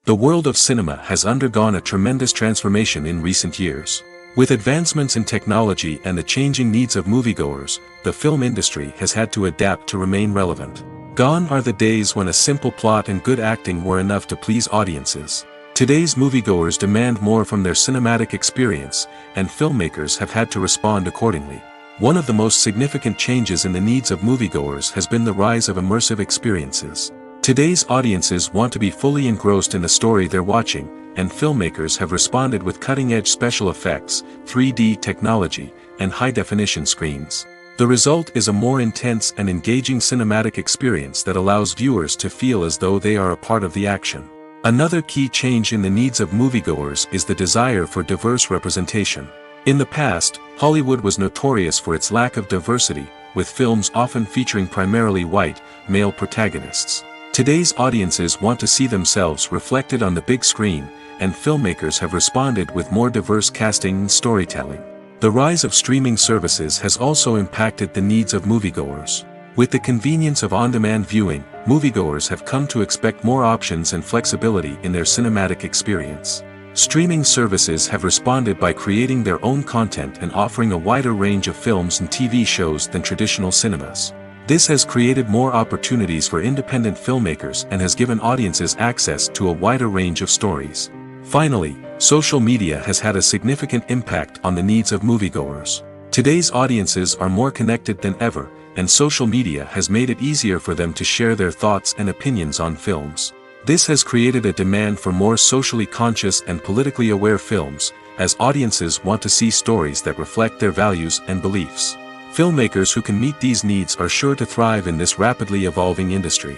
The world of cinema has undergone a tremendous transformation in recent years. With advancements in technology and the changing needs of moviegoers, the film industry has had to adapt to remain relevant. Gone are the days when a simple plot and good acting were enough to please audiences. Today's moviegoers demand more from their cinematic experience, and filmmakers have had to respond accordingly. One of the most significant changes in the needs of moviegoers has been the rise of immersive experiences. Today's audiences want to be fully engrossed in the story they're watching, and filmmakers have responded with cutting-edge special effects, 3D technology, and high-definition screens. The result is a more intense and engaging cinematic experience that allows viewers to feel as though they are a part of the action. Another key change in the needs of moviegoers is the desire for diverse representation. In the past, Hollywood was notorious for its lack of diversity, with films often featuring primarily white, male protagonists. Today's audiences want to see themselves reflected on the big screen, and filmmakers have responded with more diverse casting and storytelling. The rise of streaming services has also impacted the needs of moviegoers. With the convenience of on-demand viewing, moviegoers have come to expect more options and flexibility in their cinematic experience. Streaming services have responded by creating their own content and offering a wider range of films and TV shows than traditional cinemas. This has created more opportunities for independent filmmakers and has given audiences access to a wider range of stories. Finally, social media has had a significant impact on the needs of moviegoers. Today's audiences are more connected than ever, and social media has made it easier for them to share their thoughts and opinions on films. This has created a demand for more socially conscious and politically aware films, as audiences want to see stories that reflect their values and beliefs. Filmmakers who can meet these needs are sure to thrive in this rapidly evolving industry.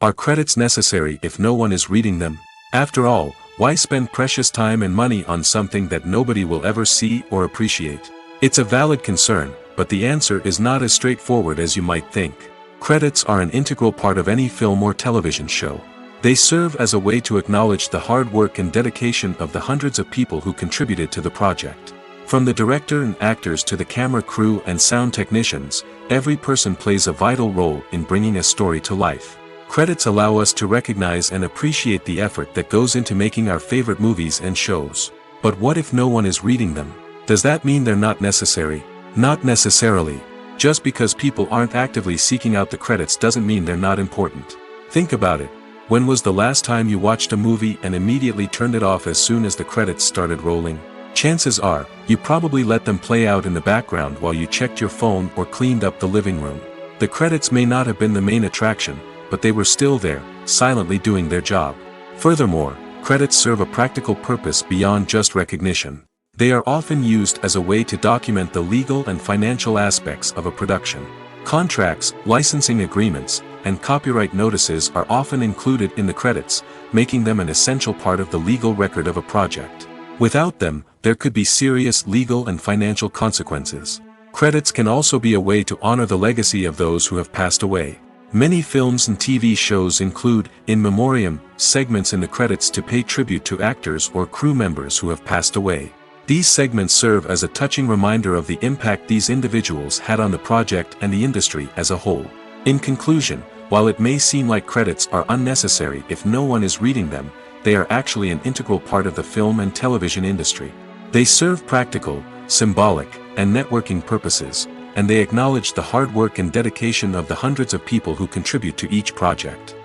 Are credits necessary if no one is reading them? After all, why spend precious time and money on something that nobody will ever see or appreciate? It's a valid concern, but the answer is not as straightforward as you might think. Credits are an integral part of any film or television show. They serve as a way to acknowledge the hard work and dedication of the hundreds of people who contributed to the project. From the director and actors to the camera crew and sound technicians, every person plays a vital role in bringing a story to life. Credits allow us to recognize and appreciate the effort that goes into making our favorite movies and shows. But what if no one is reading them? Does that mean they're not necessary? Not necessarily. Just because people aren't actively seeking out the credits doesn't mean they're not important. Think about it. When was the last time you watched a movie and immediately turned it off as soon as the credits started rolling? Chances are, you probably let them play out in the background while you checked your phone or cleaned up the living room. The credits may not have been the main attraction, but they were still there, silently doing their job. Furthermore, credits serve a practical purpose beyond just recognition. They are often used as a way to document the legal and financial aspects of a production. Contracts, licensing agreements, and copyright notices are often included in the credits, making them an essential part of the legal record of a project. Without them, there could be serious legal and financial consequences. Credits can also be a way to honor the legacy of those who have passed away. Many films and TV shows include, in memoriam, segments in the credits to pay tribute to actors or crew members who have passed away. These segments serve as a touching reminder of the impact these individuals had on the project and the industry as a whole. In conclusion, while it may seem like credits are unnecessary if no one is reading them, they are actually an integral part of the film and television industry. They serve practical, symbolic, and networking purposes, and they acknowledge the hard work and dedication of the hundreds of people who contribute to each project.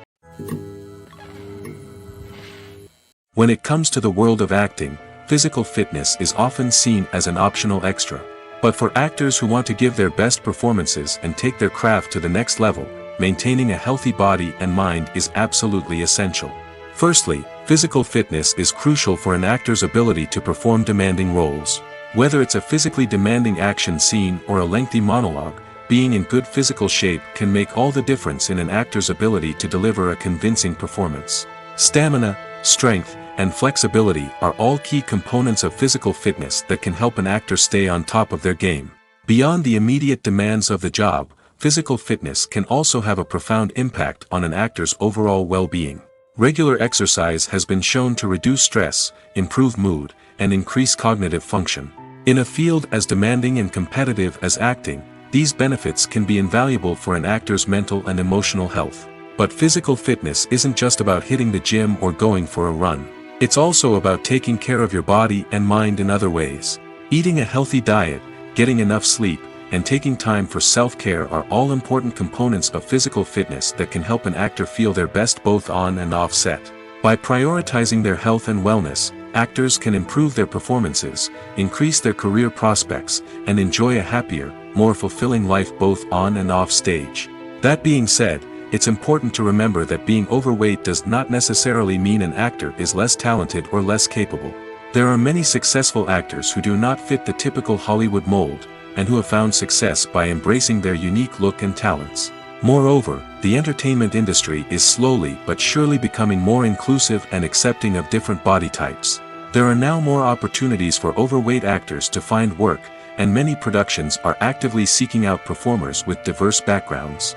When it comes to the world of acting, physical fitness is often seen as an optional extra. But for actors who want to give their best performances and take their craft to the next level, maintaining a healthy body and mind is absolutely essential. Firstly, physical fitness is crucial for an actor's ability to perform demanding roles. Whether it's a physically demanding action scene or a lengthy monologue, being in good physical shape can make all the difference in an actor's ability to deliver a convincing performance. Stamina, strength, and flexibility are all key components of physical fitness that can help an actor stay on top of their game. Beyond the immediate demands of the job, physical fitness can also have a profound impact on an actor's overall well-being. Regular exercise has been shown to reduce stress, improve mood, and increase cognitive function. In a field as demanding and competitive as acting, these benefits can be invaluable for an actor's mental and emotional health. But physical fitness isn't just about hitting the gym or going for a run. It's also about taking care of your body and mind in other ways. Eating a healthy diet, getting enough sleep, and taking time for self-care are all important components of physical fitness that can help an actor feel their best both on and off set. By prioritizing their health and wellness, actors can improve their performances, increase their career prospects, and enjoy a happier, more fulfilling life both on and off stage. That being said, it's important to remember that being overweight does not necessarily mean an actor is less talented or less capable. There are many successful actors who do not fit the typical Hollywood mold, and who have found success by embracing their unique look and talents. Moreover, the entertainment industry is slowly but surely becoming more inclusive and accepting of different body types. There are now more opportunities for overweight actors to find work, and many productions are actively seeking out performers with diverse backgrounds.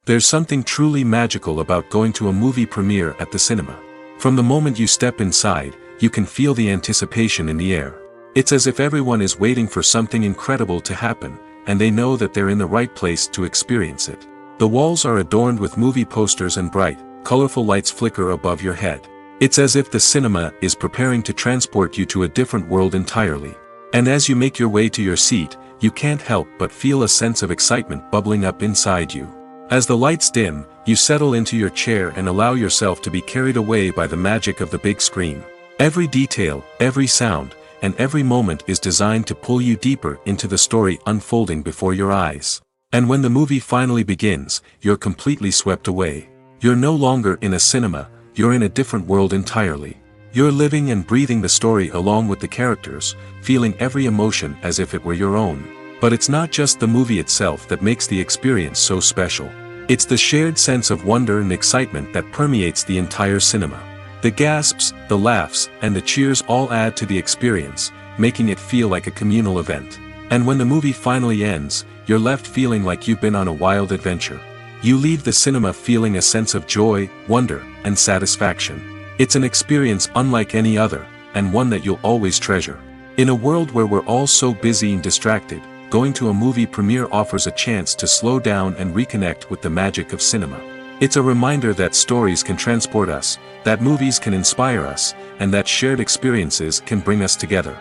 There's something truly magical about going to a movie premiere at the cinema. From the moment you step inside, you can feel the anticipation in the air. It's as if everyone is waiting for something incredible to happen, and they know that they're in the right place to experience it. The walls are adorned with movie posters and bright, colorful lights flicker above your head. It's as if the cinema is preparing to transport you to a different world entirely. And as you make your way to your seat, you can't help but feel a sense of excitement bubbling up inside you. As the lights dim, you settle into your chair and allow yourself to be carried away by the magic of the big screen. Every detail, every sound, and every moment is designed to pull you deeper into the story unfolding before your eyes. And when the movie finally begins, you're completely swept away. You're no longer in a cinema, you're in a different world entirely. You're living and breathing the story along with the characters, feeling every emotion as if it were your own. But it's not just the movie itself that makes the experience so special. It's the shared sense of wonder and excitement that permeates the entire cinema. The gasps, the laughs, and the cheers all add to the experience, making it feel like a communal event. And when the movie finally ends, you're left feeling like you've been on a wild adventure. You leave the cinema feeling a sense of joy, wonder, and satisfaction. It's an experience unlike any other, and one that you'll always treasure. In a world where we're all so busy and distracted, going to a movie premiere offers a chance to slow down and reconnect with the magic of cinema. It's a reminder that stories can transport us, that movies can inspire us, and that shared experiences can bring us together.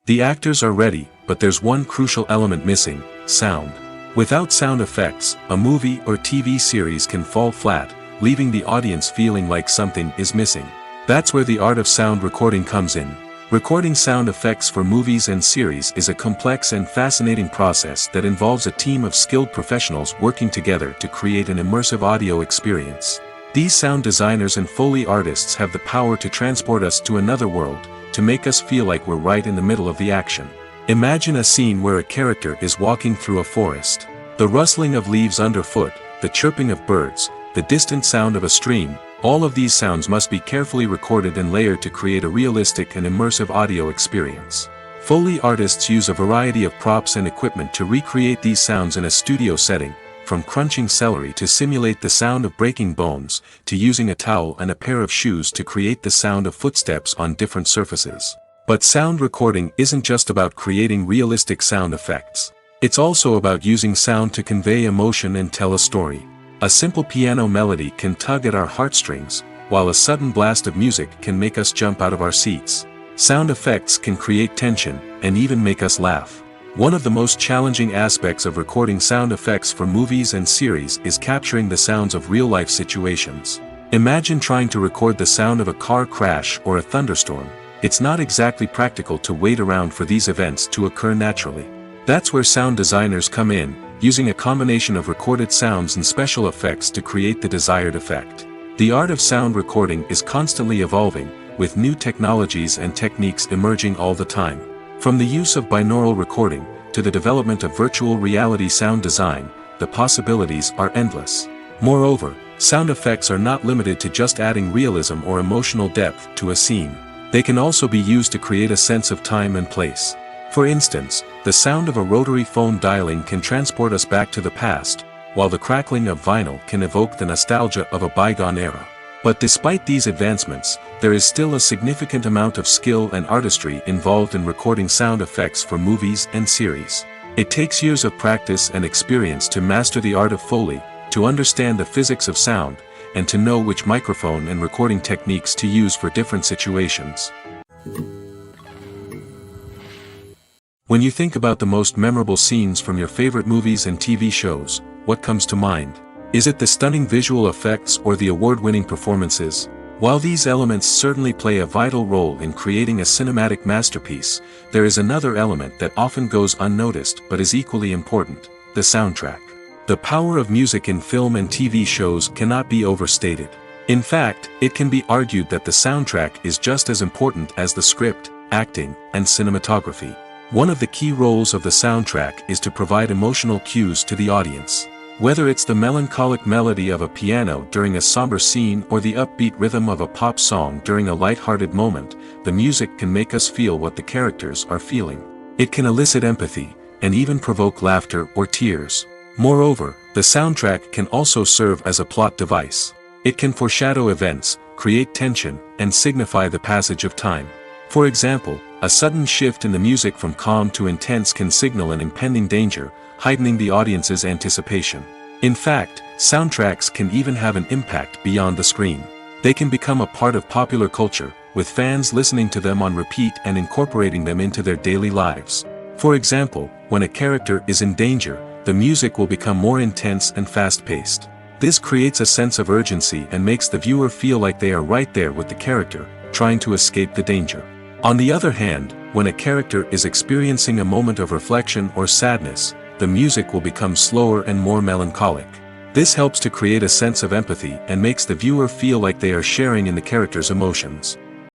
The actors are ready, but there's one crucial element missing: sound. Without sound effects, a movie or TV series can fall flat, leaving the audience feeling like something is missing. That's where the art of sound recording comes in. Recording sound effects for movies and series is a complex and fascinating process that involves a team of skilled professionals working together to create an immersive audio experience. These sound designers and Foley artists have the power to transport us to another world, to make us feel like we're right in the middle of the action. Imagine a scene where a character is walking through a forest. The rustling of leaves underfoot, the chirping of birds, the distant sound of a stream, all of these sounds must be carefully recorded and layered to create a realistic and immersive audio experience. Foley artists use a variety of props and equipment to recreate these sounds in a studio setting, from crunching celery to simulate the sound of breaking bones, to using a towel and a pair of shoes to create the sound of footsteps on different surfaces. But sound recording isn't just about creating realistic sound effects. It's also about using sound to convey emotion and tell a story. A simple piano melody can tug at our heartstrings, while a sudden blast of music can make us jump out of our seats. Sound effects can create tension, and even make us laugh. One of the most challenging aspects of recording sound effects for movies and series is capturing the sounds of real-life situations. Imagine trying to record the sound of a car crash or a thunderstorm. It's not exactly practical to wait around for these events to occur naturally. That's where sound designers come in, using a combination of recorded sounds and special effects to create the desired effect. The art of sound recording is constantly evolving, with new technologies and techniques emerging all the time. From the use of binaural recording, to the development of virtual reality sound design, the possibilities are endless. Moreover, sound effects are not limited to just adding realism or emotional depth to a scene. They can also be used to create a sense of time and place. For instance, the sound of a rotary phone dialing can transport us back to the past, while the crackling of vinyl can evoke the nostalgia of a bygone era. But despite these advancements, there is still a significant amount of skill and artistry involved in recording sound effects for movies and series. It takes years of practice and experience to master the art of Foley, to understand the physics of sound, and to know which microphone and recording techniques to use for different situations. When you think about the most memorable scenes from your favorite movies and TV shows, what comes to mind? Is it the stunning visual effects or the award-winning performances? While these elements certainly play a vital role in creating a cinematic masterpiece, there is another element that often goes unnoticed but is equally important: the soundtrack. The power of music in film and TV shows cannot be overstated. In fact, it can be argued that the soundtrack is just as important as the script, acting, and cinematography. One of the key roles of the soundtrack is to provide emotional cues to the audience. Whether it's the melancholic melody of a piano during a somber scene or the upbeat rhythm of a pop song during a light-hearted moment, the music can make us feel what the characters are feeling. It can elicit empathy, and even provoke laughter or tears. Moreover, the soundtrack can also serve as a plot device. It can foreshadow events, create tension, and signify the passage of time. For example, a sudden shift in the music from calm to intense can signal an impending danger, heightening the audience's anticipation. In fact, soundtracks can even have an impact beyond the screen. They can become a part of popular culture, with fans listening to them on repeat and incorporating them into their daily lives. For example, when a character is in danger, the music will become more intense and fast-paced. This creates a sense of urgency and makes the viewer feel like they are right there with the character, trying to escape the danger. On the other hand, when a character is experiencing a moment of reflection or sadness, the music will become slower and more melancholic. This helps to create a sense of empathy and makes the viewer feel like they are sharing in the character's emotions.